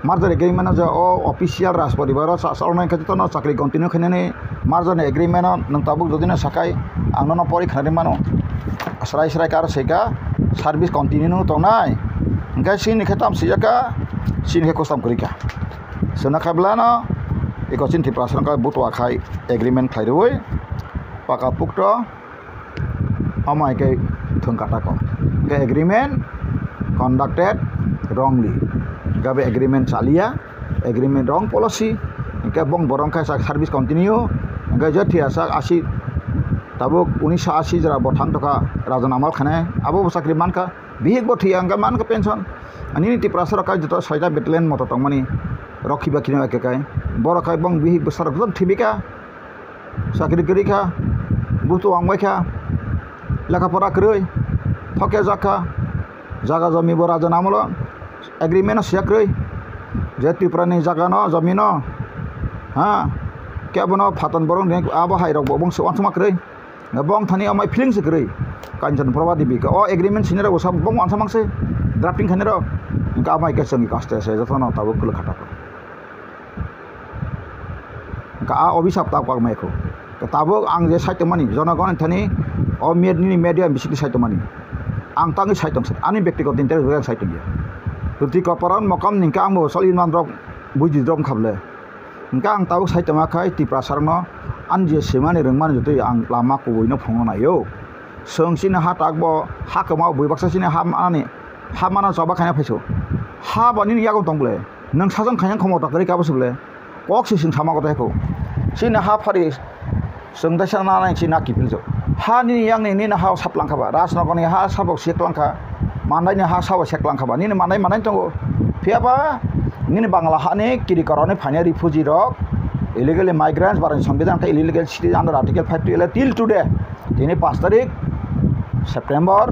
মার্জার এগ্রিমেন্ট যে ও অফিসিয়াল রাজ পরিবার চালনায় ক্ষেত্রে ন চাকরি কন্টিনিউ খানে মার্জার এগ্রিমেন্ট নং তাবুক যদিনা সাকাই আংনো পরীক্ষারে মানো সরাই সরাই কার সেকা সার্ভিস কন্টিনিউ তংনাই engkai sini khatam sijaka sini khe kostam kurika sena khablana ikosin ti prasang ka butwa khai agreement khairoi paka pukto amai ke thungkata ko ke agreement conducted wrongly gabe agreement chalia agreement wrong policy engkai bong borong khai service continue engkai jathia sak asi tabuk 1980 jara bothang toka rajan amal khane abo sakri manka bihik bo thia angka man ka pension ani ti prasar ka joto 6টা battalion moto tongmani rokhi bakina kai boro kai bong bihik besar betul thibika sakri kerika butu angwai kha laka pora kroi thoke jaka jaga jami bo rajan amalo agreement siakroi je triprani jaga no jami no ke bono phatan borong abo hai rok bong so ansama kroi bong thani amai feeling se kroi kanjan probadi bi o agreement sinera usab bong ansama se drafting khane ro engka amai ke sengi kaste se jotono tabuk kul khata ko engka a obisap ta kwak mai ko tabuk ang je saite mani jonagon thani o media bisiki saite mani ang tangi saitong ani ব্যক্তিগত interest hoya saite dia tuti koparan mokam ningka ambo solin man rok buji drom khable engka ang tabuk saite ma khai ti prasarno an je semani rengman jotoi ang lama ko boino phongo na yo songsine ha takbo ha kama boi baksa sine ha ani ha mana soba khana phaiso ha bani ni yago tongle nang sajang khayang khomo takari ka bosule kok si sing sama ko sine ha phari sengda sana nang sina kipiljo ha ni yang ni na ha saplang khaba rasnagor ni ha sabok seklang kha manai ni ha sawa seklang khaba ni manai tongo phiaba ni bangla ha ni kiri karone phane refugee rok illegally migrants baran সংবিধান ka illegal citizen under article 5 to till today tini 5 tarik September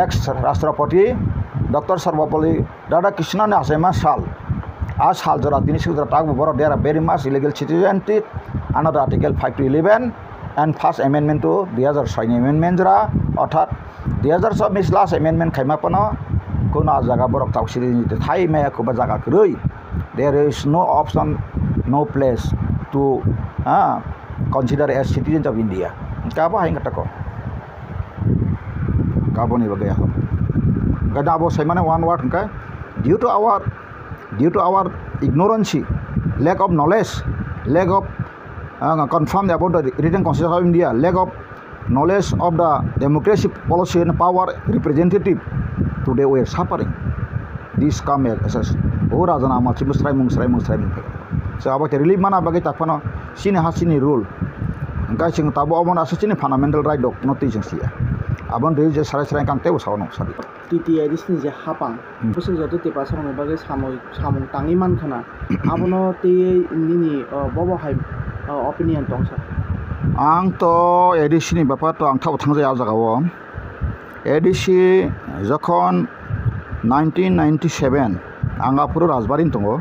ex Rashtrapati Dr. Sarvapalli Radhakrishnan ne asema sal as sal jara tini sudra tagbo boro there are very much illegal citizen under article 5 to 11 and first amendment to 2006 amendment jara অর্থাৎ 2026 last amendment khaima pano kono jaga borok tawsiri ni thai me kuba jaga kroi there is no option no place to consider as citizens of India kaba haing katako kabo ni bagaya ho gada abo saimane one word ka due to our ignorance lack of knowledge lack of confirmed about the written constitution of India lack of knowledge of the democracy policy and power representative today we are suffering this come as oh rajana amal chibu srai mung so about relief mana bagi takpano sini hasini rule engkai sing tabo amon asini fundamental right dok noti jing sia abon de je sarai kang teu sawono sari TTI disini je hapang busuk joto te pasang me bagi samung tangi man khana abono te nini bobo hai opinion tongsa ang to edisi bapa to ang thau thang ja jagawo edisi jokhon 1997 ang apuro rajbarin tongo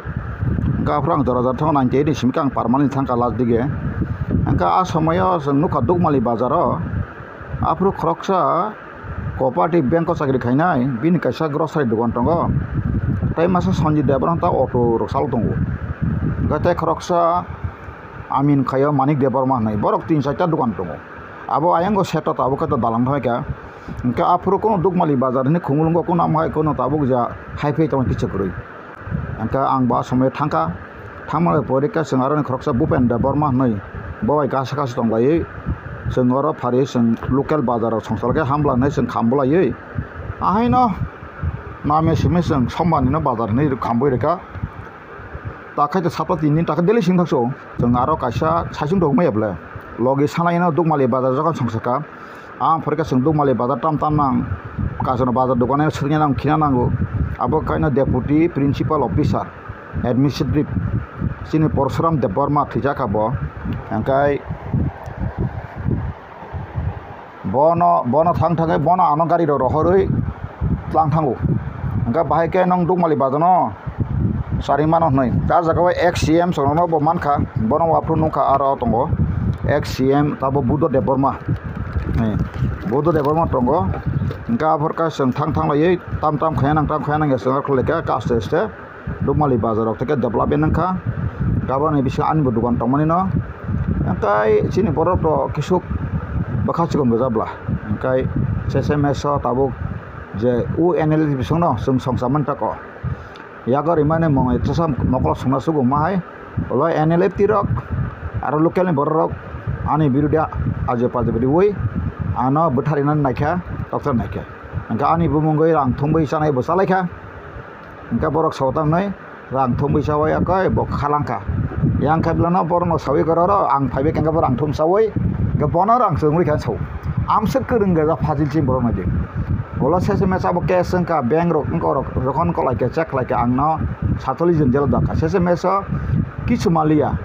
angka apuro ang 2098 ni simkang permanent thangka last dige angka asomayo jeng nukha dukmali bazaro apuro khoroksa cooperative bank ko chakri khainai bini kaisa grocery dukan tongo tai masa sanji debran ta auto roksal tongo gatai khoroksa amin khayo manik debarma nai borok 3-4 dukan tongo abo ayango seto ta abo ka dalang thoika engka apuro kono dukmali bazar ni khumulungo kono amai kono tabuk ja haifei tong kichu kurui engka ang ba somay thangmale porika sengaron khoroksa bupen debarma nai bawai gasa tonglai sengoro phari seng local bazar songsalke hamla nai seng khambulai ahaino name sime seng sombani na bazar nei khamboi reka takai ta sapla 3 din taka deli sing thakso jeng aro kaisa saising dogmai able logi sanaina dukmali bazar jokon songsaka ang phorika seng dukmali bazar tam nang kasono bazar dogane sirnya nang khina nango abo kaina deputy principal officer administrative sini porsuram debarma thijaka bo angkai bono thang bono ano gari ro rohoroi tlang thango angka bahai ke nang dukmali bazano sari mano noi ta jaga ex CM sono bo mankha bono apru nungkha aro tongo ex CM tabo budo deborma tongo angka phorka seng thang lai tam khayanang ya sengar kholeka kaste dukmali bazarok teke development nangkha gabon ni bisa ani dukan tongmani no angkai sini borok to kisuk bakhasikon bojabla angkai SMS tabuk je UNL bisongno sung songsaman tako yagar imane mongai tsam mokol sungna sugu mahai oloi NLF tirok aro local ni borok ani birudia aje pajebedi woi ano betharinan naikha doctor naikha angka ani bumungoi rang thumbai sanai bosalaikha angka borok sawtam nai rang thumbai sawai akai bok khalangka yang kablana borno sawi kororo ang phaibe kengka borang thum sawoi ke bono rang sungri kan saw amsek kereng ga fazil chim borok naje bola SMS abo keseng ka bank rok ngorok rokon ko like check like angno 47 John jel daka SMS kichu malia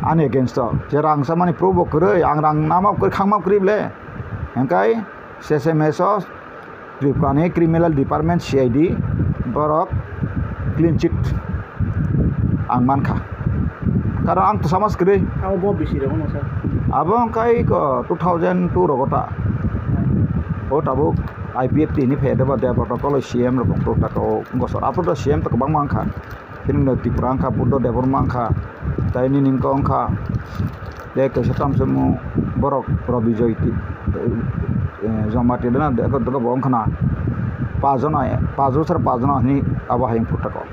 ani against je rang samani provoke koroi ang rang namap kor khangmap krible angkai SMS Tripurani Criminal Department CID borok clean sheet ang mankha karena ang sama sekali abo bo bisi rokon sir abo angkai ko 2002 rogota o tabuk IPFT ni phe da ba da protocol CM ro protocol gosor apo CM to bang mangkha hin no Tripura angkha Buddha Devor mangkha tai ni ningko angkha de ke setam semu borok Robijay ti jomati dana de ko to bong khana pajona ni aba hayang protocol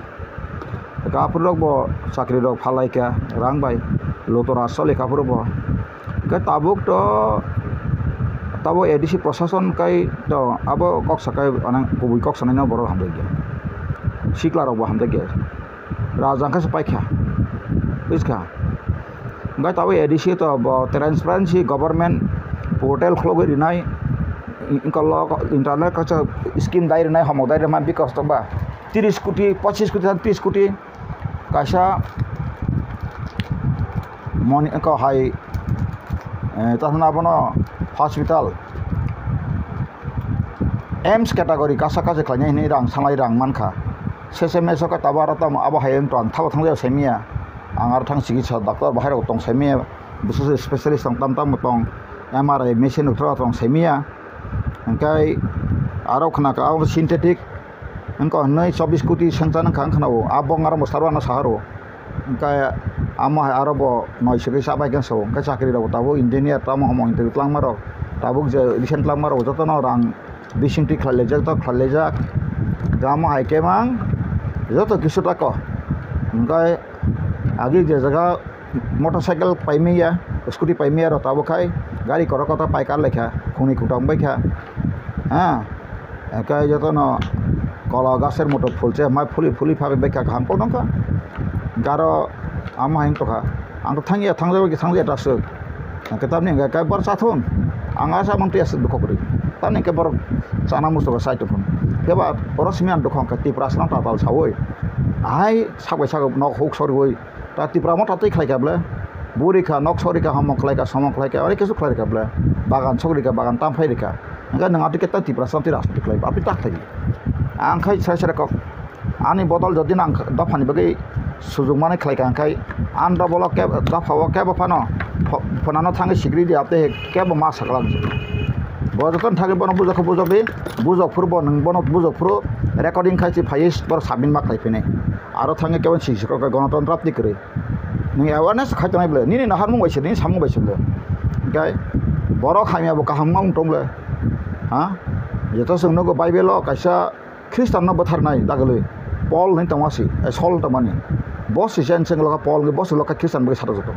ka apurok bo sakri rok phalai ka rang bai lotora sole ka puro bo ka tabuk to tabo ADC prosason kai to abo kok sakai anang kubui kok sanai na boro hamde ge sikla rok bo hamde ge rajang ka sapai kha iska ngai tabo ADC to bo transparency government portal khlogo rinai inkalo internet ka scheme dai rinai hamok dai ma bikas to ba 30 কোটি 25 কোটি 30 কোটি kaisa moni ko hai tahna bono hospital AIMS category kasa kasa klanya ni rang sangai rang mankha SMS ka tabara tam abo hayeng ton thaba thangja semia angar thang chikitsa doctor bahai rok tong semia busu specialist tong tam tong MRI machine utra tong semia angkai aro khana ka synthetic engkau nai 24 koটি santan khang khanao abong aram sarwana saharo engkai amo arobo noi sege sabai kan so ka chakri ro tabo engineer tamo homo inter tlang maro tabuk je recent tlang maro jotono rang bisingti khalejak to khalejak gamo hai kemang joto kisu tako engkai agi je jaga motorcycle paimiya scooty paimiya ro tabo khai gari korokota paikar lekha khuni khutang bai kha ha engkai jotono kalau gaser motor fulce mai fuli phabe beka kham ko nongka garo ama hing toka ang thangia thangjaw ki thangja tasuk kitab ni ga bar sathun anga sa mangti as dukho kori tani ke bar sana musto ga site phun keba orosmian dukhong ka ti prasna ta tal sawoi ai sabai sagop nok hok sori hoi ta ti pramo ta tai khlai ka bla buri kha nok sori ka hamok khlai ka samok khlai ka ari kesu khlai ka bla bagan sori ka bagan tam phai ka nga nang ati ke ta ti prasna ti ras ti khlai api tak thai angkai saya kok ani botol jadi nang dafani bagi sujung mana kelai angkai anda bolak ke dafawa ke bapano panano thangi sigri di apte ke bama saklang bojoton thagi bono bujok bujobe bujok furbo nang bono bujok furu recording khai phais bor sabin mak laipene aro thangi ke bon sisi kok ganatantra apti kre ni awareness khai tanai ble ni nahar mung baise ni samung baise ble gai borok khamya bo kaham mang tongle ha yeto sungno go bible kaisa Kristen na bathar nai dagale Paul nai tamasi sol tamani boss isen sengloka Paul ge boss loka Kristen be sara joto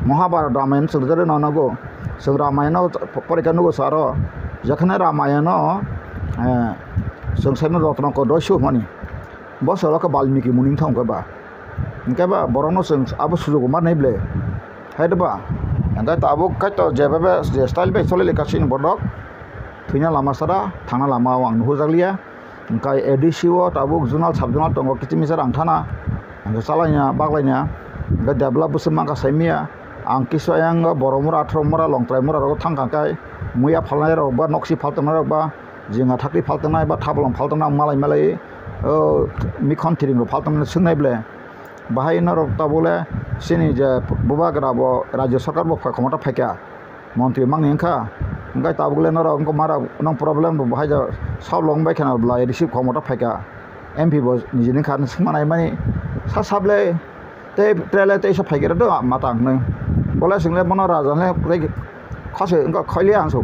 Mahabharata Ramayana sudare na nago sung Ramayana parika nugo saro jakhane Ramayana sung saimna rotna ko doshu mani boss loka Balmiki muning thong ka ba ingka ba borono sung abo sujogo mar nai ble haida ba anda ta abo kaito jebe je style be solele kasin bodok thina lama sara thana lama wang nuhu jaglia engkai ADC wo tabuk jurnal subjurnal tongo kitimisa rangthana angka salainya baglainya ga develop busema ka saimia angki soyang boromura athromura longtraimura ro thangkai muya phalnai ro ba noksi phaltana ro ba jinga thakri phaltana ba thablong phaltana malai mikhon thiring ro phaltana sungnai ble bahai na ro tabule sini je bubagra bo rajya sarkar bo khomata phaikya মন্ত্রী মাংনিংখা ওংকাই তাবুগলে নর ওংকো মারা নং problem বহাই যা সাবলং by খানা ব্লা receive খমটা ফাইকা MP ব নিজেনি খান সুমানাই মানি सा साबले ते ट्रेले ते सब फाइगेर दो मातां नै बोला सिंगले बन राजाने रे खसे ओंका खैलिया आंसो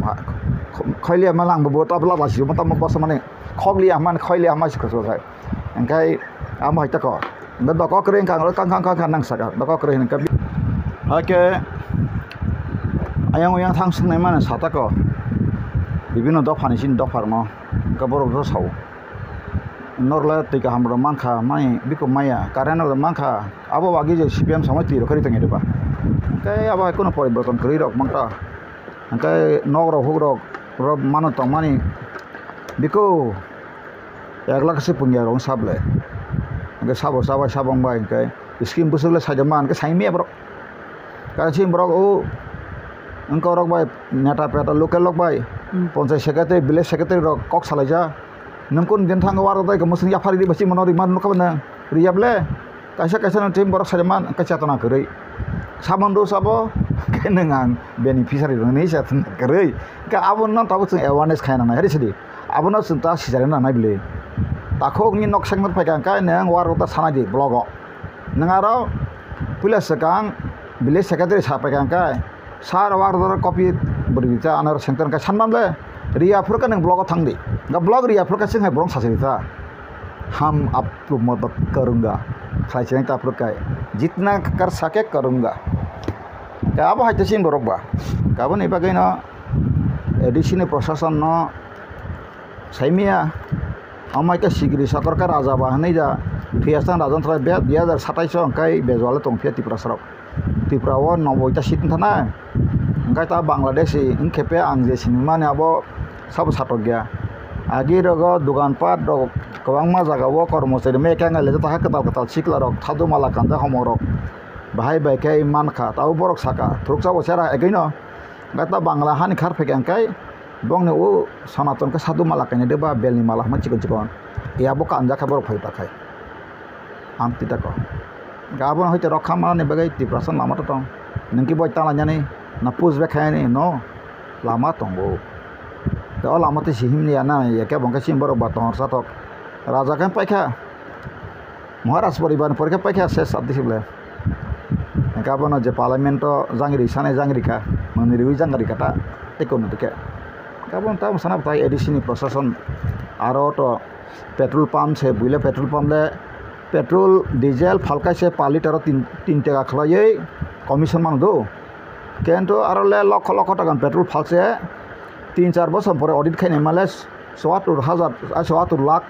खैलिया मालां बो तबला बासि मता म बस माने खगलिया मान खैलिया मासि खसो खाय ओंकाय आम हाइता क द दक करे कां नां सागा दक करे नका आके आयां ओयां थां संनाय माने साता क बिभिन्न दफानि सिन दफार न गबर रो साव नरला तैका हाम्रो मांखा माने बिको माया कारण मांखा अब बागी जे सीपीएम समति रखरि तंगे देबा काय अब कोनो परिवर्तन करि रक मांखा काय नगर होग्र र मानो त माने बिको 1 लाख से पुंगिया रं साबले के साबो साबं बाय काय स्कीम बुसले साजमान के साइमे ब्रो का छिम ब्रो ओ अंको रक बाय नेता पेटा लोकल लक बाय पंचायत सेक्रेटारि विलेज सेक्रेटारि रक कक सालायजा नमकुन दिन थांग वार दाय मुसुं याफारि बसि मनरि मान नखबना रियाबले कायसा टीम बरक साजमान कायसातना करै साबंदो साबो केनंगां बेनिफिशियारि रंनि साथन करै का आबन न ताबो जों अवेयारनेस खायना हेरि सदि abono sinta sijare na naibele takhok ni nok sang phai kang kai nang war ta sanai di blogo nangaro pula sekang bile secretary sa phai kang kai sar war dar copy berita anar sengtan ka sanmam le ria phur ka nang blogo thangdi ga blog ria phur ka sing hai brong sasirita हम आपको मदद करूँगा खाई ta phur kai jitna कर सके करूँगा kabo hai tesin borok ba kabo ni bagai no edisini prosesan no saimia amai ka sigri sakarkar raja ba hanai ja fiastan rajan thra 2027 angkai bezwala tongpia tipra sarok tipra wo 90 ta sit thana angkai ta bangladeshi ingkepe angje sinima ne abo sab satok gya agi rogo dukan pat rok kwangma jaga wo kormosari me kanga le ta hakata katal sikla rok thadu mala kanda homorok bahai bai kai mankha tau borok saka thuruksa bosera egaino gata bangla hani khar phek angkai bongni o sanaton ka sadu mala kane deba belni mala ma chikon chikon ya boka anja khabar phai ta khai amti ta ko gabon hoite rokha mane bagai tiprasan lama ta tong ningki boi tala nyane na pus be khai ni no lama tongo da lama te sihim ni ana ya ke bongka sim borok ba tong satok raja kan paikha maharaj poribar porke paikha se saddi sibla kabono je parlamento jangri sane jangri ka maniri jangri kata tekon dike kabon ta sanap tai edisini proseson aro to petrol pump se buile petrol pump le petrol diesel falka se 5 liter 3 টাকা khlayei commission mang do kento aro le lakh lakh টাকা petrol false 3-4 বছর পরে audit খাই নেমালে ৭৪ lakh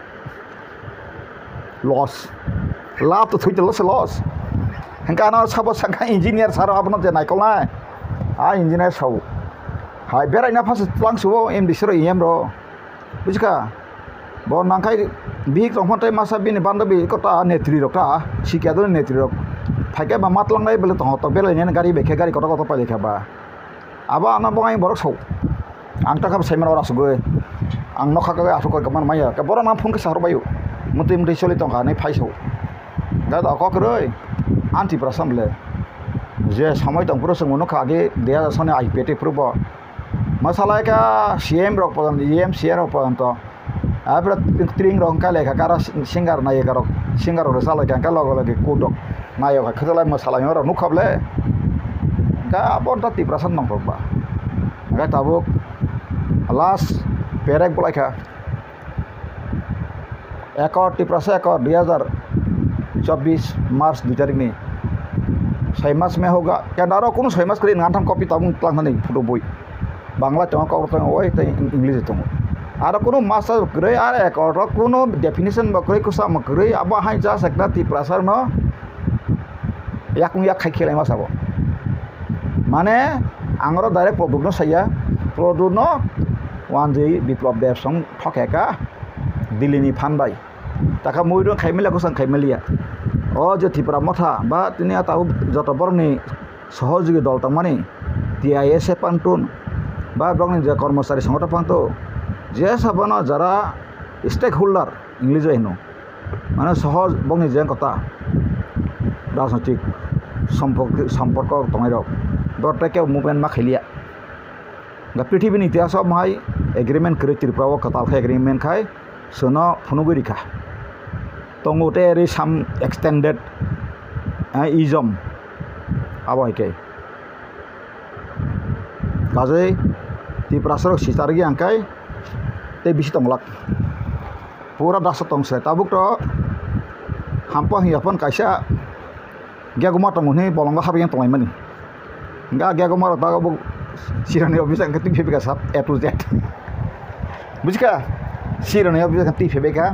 loss লাভ তো থুইতে loss hengkana sabo sangka engineer saro abno je naikol na a engineer sau hai berai na phas langsu em disro em ro buska bo nangkai bik rong phontai masa bini bandabi kota netri rok ta sikya do netri rok phaike ba matlang nai bele tong to bele ne gari bekhe gari kota pa lekha ba aba ana bongai borok sau ang ta khab saiman ora sugoi ang nokha ka asu ko kaman maya ka borok na phun ka sahro bayu mutim dei soli tong ka nai phaisau ga da ko kroi anti prasamble je samay tong puro sung unok age deya sone ipete purbo masala ka cm rok pon em cr rok pon to abra tring rong ka lekha kara singar na yegarok singar ro sala ka logo lagi kudok na yo ka khala masala yo nu khable ka abon ta ti prasam nong ba ga tabuk last perek bolai ka ekor ti prasa ekor 2024 मार्च 2 तारीख में 6 मास में होगा क्या डारो कोनो 6 मास करी नाथाम copy ताबुं तलांग नहीं photo बोई बांग्ला तंग का तंग ओय त इंग्लिश तंग आरो कोनो मास करे आर एक और कोनो डेफिनेशन बकरे को साम करे अब हाय जा सकता ती प्रसार न या खाइ खेलाय मासाबो माने आंगरो डाइरेक्ट प्रोडक्ट न सया प्रोडक्ट न वान जे बिप्लब देव सं ठकेका दिल्लीनि फानबाय ताका मुइदो खाइमेला को sang खाइमेलिया o je tipra motha ba tini atau joto borni সহযোগী দল tamani TIS pantun ba brongni je কর্মচারী সংগঠন panto je sabana jara stakeholder ইংলিশে হেনো মানে সহজ বংনি যে কথা রাজনৈতিক সম্পর্ক তমাইরক দরটাকে মুভমেন্ট মা খেলিয়া दा पृथ्वीनि इतिहासाव माहाय एग्रीमेंट करे त्रिपुराव कतालखा एग्रीमेंट खाय सोनो फुनुगुरिखा तंगुटे रे साम एक्सटेंडेड इजम आबायके गाजै त्रिपुरासर सितारगी आंखाय ते बिसि तंगलाक पूरा दास तंगसे ताबुक तो हामपा हियापन कायसा गेगुमा तंगुनि बलंगा हाबियां तंगायमानि गा गेगुमा तागबु सिरानि अफिस आंखा ति फेबेका साब ए टू जेड बुझका सिरानि अफिस आंखा ति फेबेका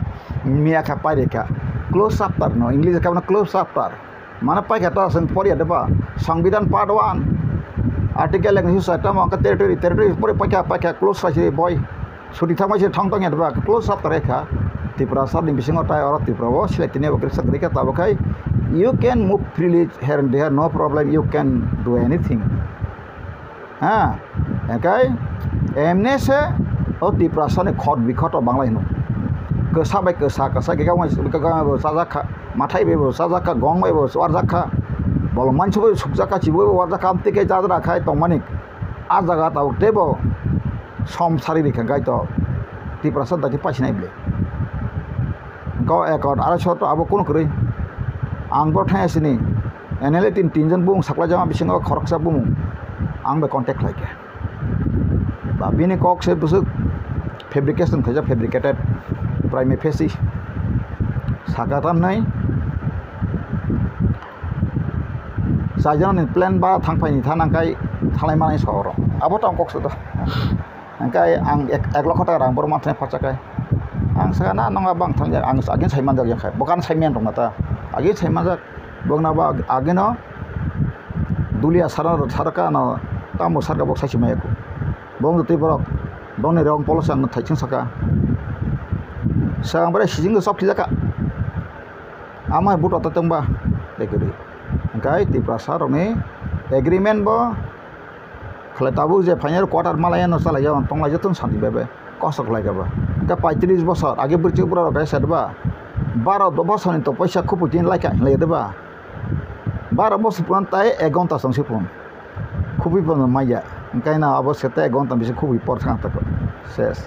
मिया का पाइरेका क्लोज चैप्टर नो इंग्लिश का क्लोज चैप्टर माने पाइका ता सं परिया देबा संविधान पार्ट 1 आर्टिकल लेंग हिसाब मा का टेरिटरी परे पाइका क्लोज साइसे बय सुदि थामाइसे थांतंग देबा क्लोज चैप्टर रेखा त्रिपुरा सार बिसिंग टाइ और त्रिपुराव सिलेक्टिने बकरे सकरेका ताबखाय you can move freely here and there no problem you can do anything okay emne se o Tripura साने खत बिखत बांग्ला हिनो गोसा बाय गोसा के गाव मानसि साजाखा माथाय बेबो साजाखा गं बेबो वारजाखा बल मानसिबो सुखजाखा चिबो वारजाखा आमतिके जाजरा खाय तंमानि आ जागा ताव तेबो सम सारि रेखा गायतो tiprasa dati pasinai ble kau ekor ara shot abo kono kre ang bor thai asini enele tinjon bung sakla jama bisingo khoroksa bung ang be contact laike ba bini kok se busuk fabrication khaja fabricated primary facie sakatam nai sajan plan ba thangpai ni thanangkai thalai manai soro abo tong kok sedo angkai ang 1 lakh taka rang bor ma thai phachakai ang sagana nonga bang thangja ang agin saiman jak yakai bukan saiman dong mata agin saiman jak bongna ba agino dulia saraka na tamu sarga bok saisi mayaku bong tu borok bong ni rong polos ang thaichin saka sang bare sijing sok kijaka amai buto tatengba dekuri angkai tiprasa rone agreement bo khle tabu je final quarter malaya no sala jawan tongla jotun santi bebe kosok lagaba angka 35 বছর আগে burchi pura rokai sadba 12 বছর ni to paisa khuputin laika ledeba 12 বছর puran tai 1 ঘন্টা sangsi pun khubi pun maya angkai na abo sete 1 ঘন্টা bisi khubi por sang tako ses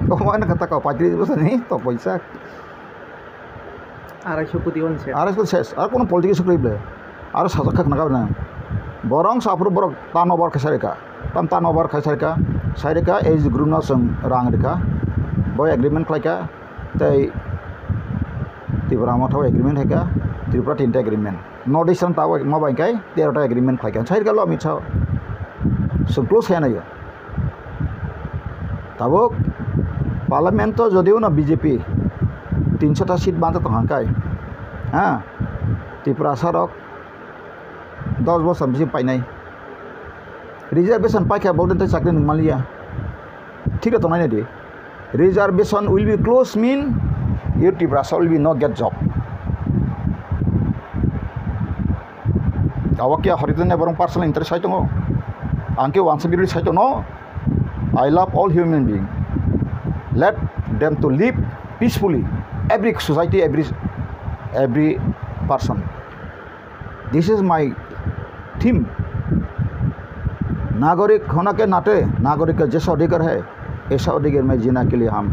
gomana kata ko 35 বছর ni to paisa 250 কোটি অনছে 250 ses ar kono politics krible ar sajak naga na borong sapru borok tanobar khasarika tam tanobar khasarika sairika age gruna sang rangrika boy agreement klaika tai Tripura ma thau agreement heka Tripura 3 agreement nordistan taw ma bai kai 13 ta agreement klaika sairika lo mi chao so close hai na yo tabok parliament to jodio na BJP 300 ta seat banta tangkai ha Tripura sarok 10 বছর বেশি পাই নাই reservation পাইখা বলতে তো চাকরি মালিয়া ঠিক আছে নাই দি reservation will be close mean your Tripura will be not get job awakia horizonnya barang personal interest saito ngo angke wansabiri saito no I love all human being let them to live peacefully every society every person this is my theme नागरिक होना के नाते नागरिक का जैसा अधिकार है ऐसा अधिकार में जीना के लिए हम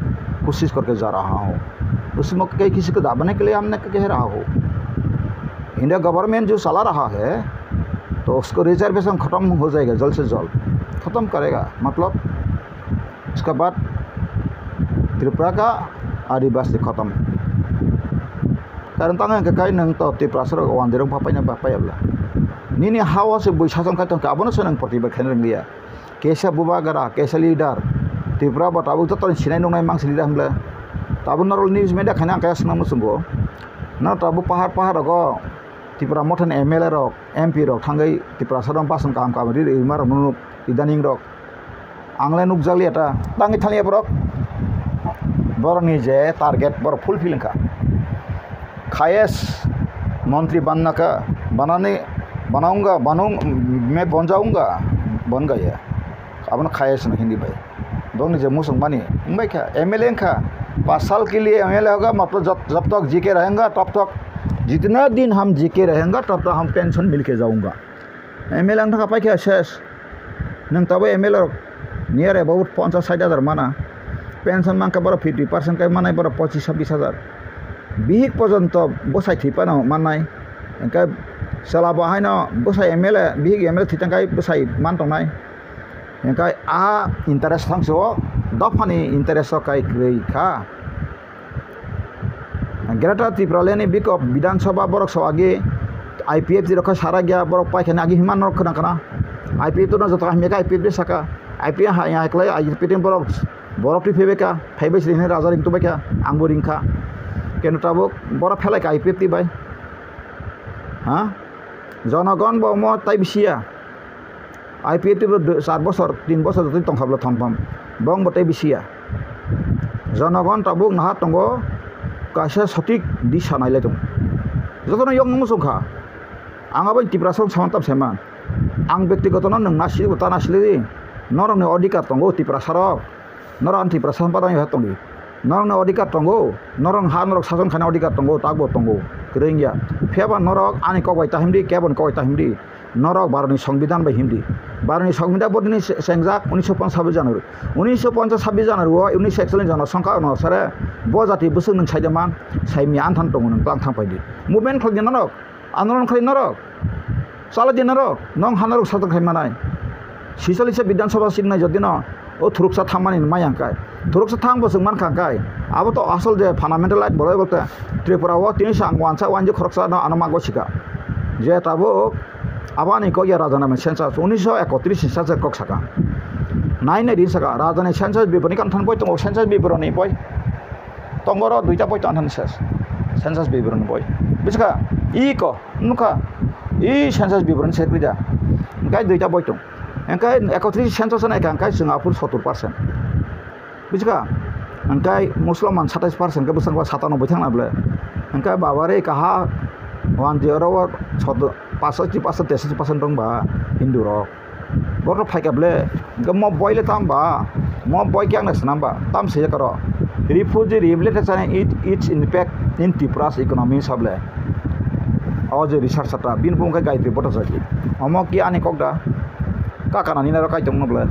कोशिश करके जा रहा हूँ उसमें कई किसी को दाबने के लिए हमने कह रहा हूँ इंडिया गवर्नमेंट जो चला रहा है तो उसको रिजर्वेशन ख़त्म हो जाएगा जल्द से जल्द ख़त्म करेगा मतलब उसके बाद त्रिपुरा का आदिवासी ख़त्म कारण तंग कई नंग तो त्रिपुरा सर वांदेरं पापायना बापायब्ला Nini hawa se bui sasam kai tong abono senang प्रतिबा खेन लिया कैसा बुबा गरा कैसा leader Tripura ba tabu to ton sinai nong nai mang silida hamla tabu narol news media khana kaya sunam sunggo na tabu pahar go Tripura mothan MLA rok MP rok thangai Tripura sadam pasan kam ri imar munuk idaning rok angle nuk jali eta tangi thaliya borok boroni je target bor fulfill ka khayes मंत्री बनना का बनाऊंगा मैं बन जाऊंगा बन गया अब ना खाया सुन हिंदी भाई दोनों जब मुँह संग बनी भाई क्या MLA का 5 साल के लिए MLA होगा मतलब जब तक जी के रहेंगे तब तक जितना दिन हम जी के रहेंगे तब तक हम पेंशन मिल के जाऊंगा MLA का पाई क्या शेष नंग तब MLA नियर है बहुत 50-60 हज़ार माना पेंशन मांग का बड़ा 50% का माना बड़ा 25-26 हज़ार बिहिक पर्यंत बसाई थीपा ना मानाय इनका सला बाहाय ना बसाई MLA बिहिक MLA थीतंगाय बसाई मान तंनाय इनका आ इंटरेस्ट थांसो दफानी इंटरेस्ट काय क्रेखा ग्रेटर त्रिपुरा लेनी बिक विधानसभा बरक सो आगे IPF जी रखा सारा गया बरक पाई खाने आगे हिमान रख ना IPF तो ना जतो हम का IPF दे सका IPF हा यहाँ एकला IPF बरक टी फेबे का फाइबे सिने राजा रिंग तो क्या आंगो रिंखा केन ताबुक बरा फेलाय का IPF बाय हाँ जनगण बम ताई बिसिया IPF 4 বছর 3 বছর যতই তংখাবলা থামপাম বং বতাই বিसिया जनगण ताबुक नाहा तंगो कासे सঠিক दिशा नायलाय दं जतन यं मुसुखा आंगाबो त्रिपुरा सामन्ताब सेमान आं व्यक्तिगत न नों नासि उता नासिलि नरंनि अधिकार तंगो त्रिपुरा सरक नरं त्रिपुरा सामपादाय हातंगि नरंनि अधिकार तंगो नरं हा नरक सासन खाना अधिकार तंगो तागबो तंगो ग्रेंगिया फेबा नरक आनि कबाय ताहिमदि केबन कबाय ताहिमदि Norok Baroni Songbidan by Hindi. Baroni Songbidan Bodini Sengzak, 1956 January. 1956 January, Unis excellent Jano Sanka no Sare, Bozati Busung and Saidaman, Saimi Anton Tong and Plank Tampadi. Movement called Yanarok, Anon Klinarok, Saladinarok, Non Hanarok Satan Himanai. She shall be done so as in Najadino, or Turuksa Taman in Mayankai. Turuksa Tam was a man Kankai. Abato Asol the Panamental Light Borota, Tripura Tinishan, once I want you Croxana Anamagoshika. Jet Abo. Abani ko ya Radhana me census 1931 census kok saka 9 saka Radhana census biboni kan than boy to census biboroni boy tongoro duita boy tan census biboroni boy biska I ko nuka I census biboroni sekrida kai duita boy to engkai 31 census na engkai Singapore 70% biska engkai Musliman 27% ke besang 97 thang able engkai babare kaha 10 50% dong ba Hindu rock. Baru pakai ble, gemuk boy le tambah, mau boy yang nas nambah, tam saja karo. Refugee related sana its impact in Tripuras economy sable. Aja research satra, bin pun kai guide report saja. Amo kia ane kok dah, kakak nani nara kai jong ble,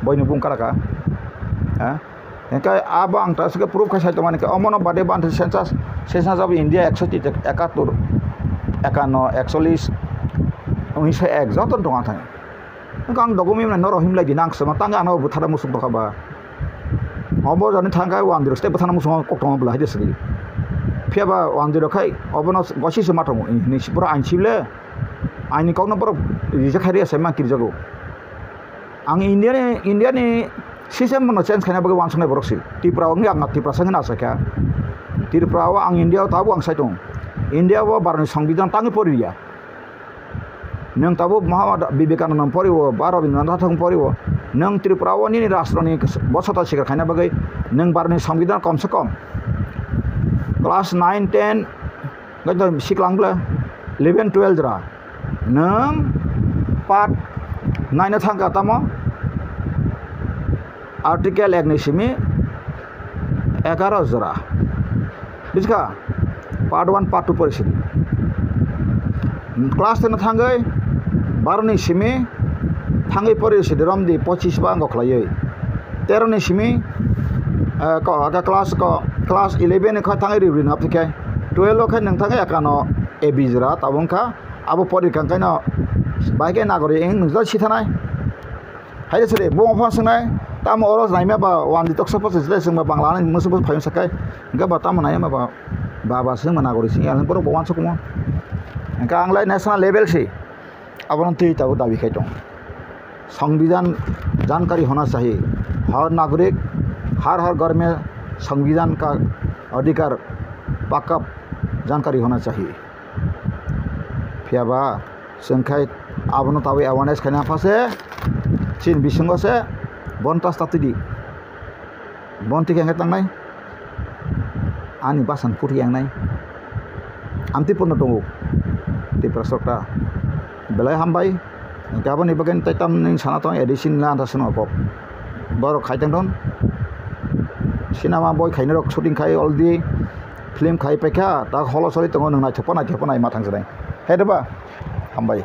boy ni pun karaka, Engkai abang tak suka proof kasih teman ke, amo no bade bantu census of India 171. Ekano actually unisha exoton dong atang. Kang dokumen na noro himla dinang sama tanga no buthara musuk to kaba. Obo jani thanga wan diro step buthara musuk kok tong bla hidesri. Phiaba wan diro khai obono gosi sema tong ni sipura anchile ani kok no por rija khari sema kirjago. Ang India ni sistem no change khana baga wan sungai boroksil. Tripura ngi ang Tripura sangna sakya. Tripura wa ang India tabu ang saitong. India wa Baroni Songbidan tangi pori ya. Nang tabu Muhammad Vivekananda pori wo, Rabindranath Tagore pori wo. Nang Tripura wa ni rashtra ni bosata sikar khana bagai nang Baroni Songbidan kom se kom. Class 9 10 gadar siklang bla 11 12 jara. Nang part 9 thangka tamo article agnisimi 11 jara. Biska Part 1, Part 2 परिस्थिति class 10 थांगै बारनि सिमी थांगै परिस्थिति रमदि 25 बा गखलायै 13 नि Simi class 11 खा थांगै रिब्रिन आपथिकै 12 खा नोंथांगै एकानो एबिजरा ताबंखा आबो परिखांखायनो बाइके नागरि एं नोंजा सिथानाय हायसरे बंफा संनाय ताम अरस नायमा बा वान दितक सपस जिले जों बांलानि मोसबो फायन सकाय गबा ताम नायमा बा बाबा से मनागरी सिंह यार पर बवान सको इनका आंगलाय नेशनल लेवल से अब ती तब दाबी खाई संविधान जानकारी होना चाहिए हर नागरिक हर घर में संविधान का अधिकार पक्का जानकारी होना चाहिए फियाबा संखाय अब तब अवेयरनेस खाना फासे चीन बिसंग से बनतास ताती बनती क्या तंगनाय Ani basan puri yang nai, anti pun notong, di prasokta, belai hambai, kapan ni bagian tetam ni sana tong edisin lah antas semua pop, baru kaitan don, sinema boy kain rok shooting kai all di, film kai peka, tak holos oli tong nang cepat matang sedang, hei deba, hambai.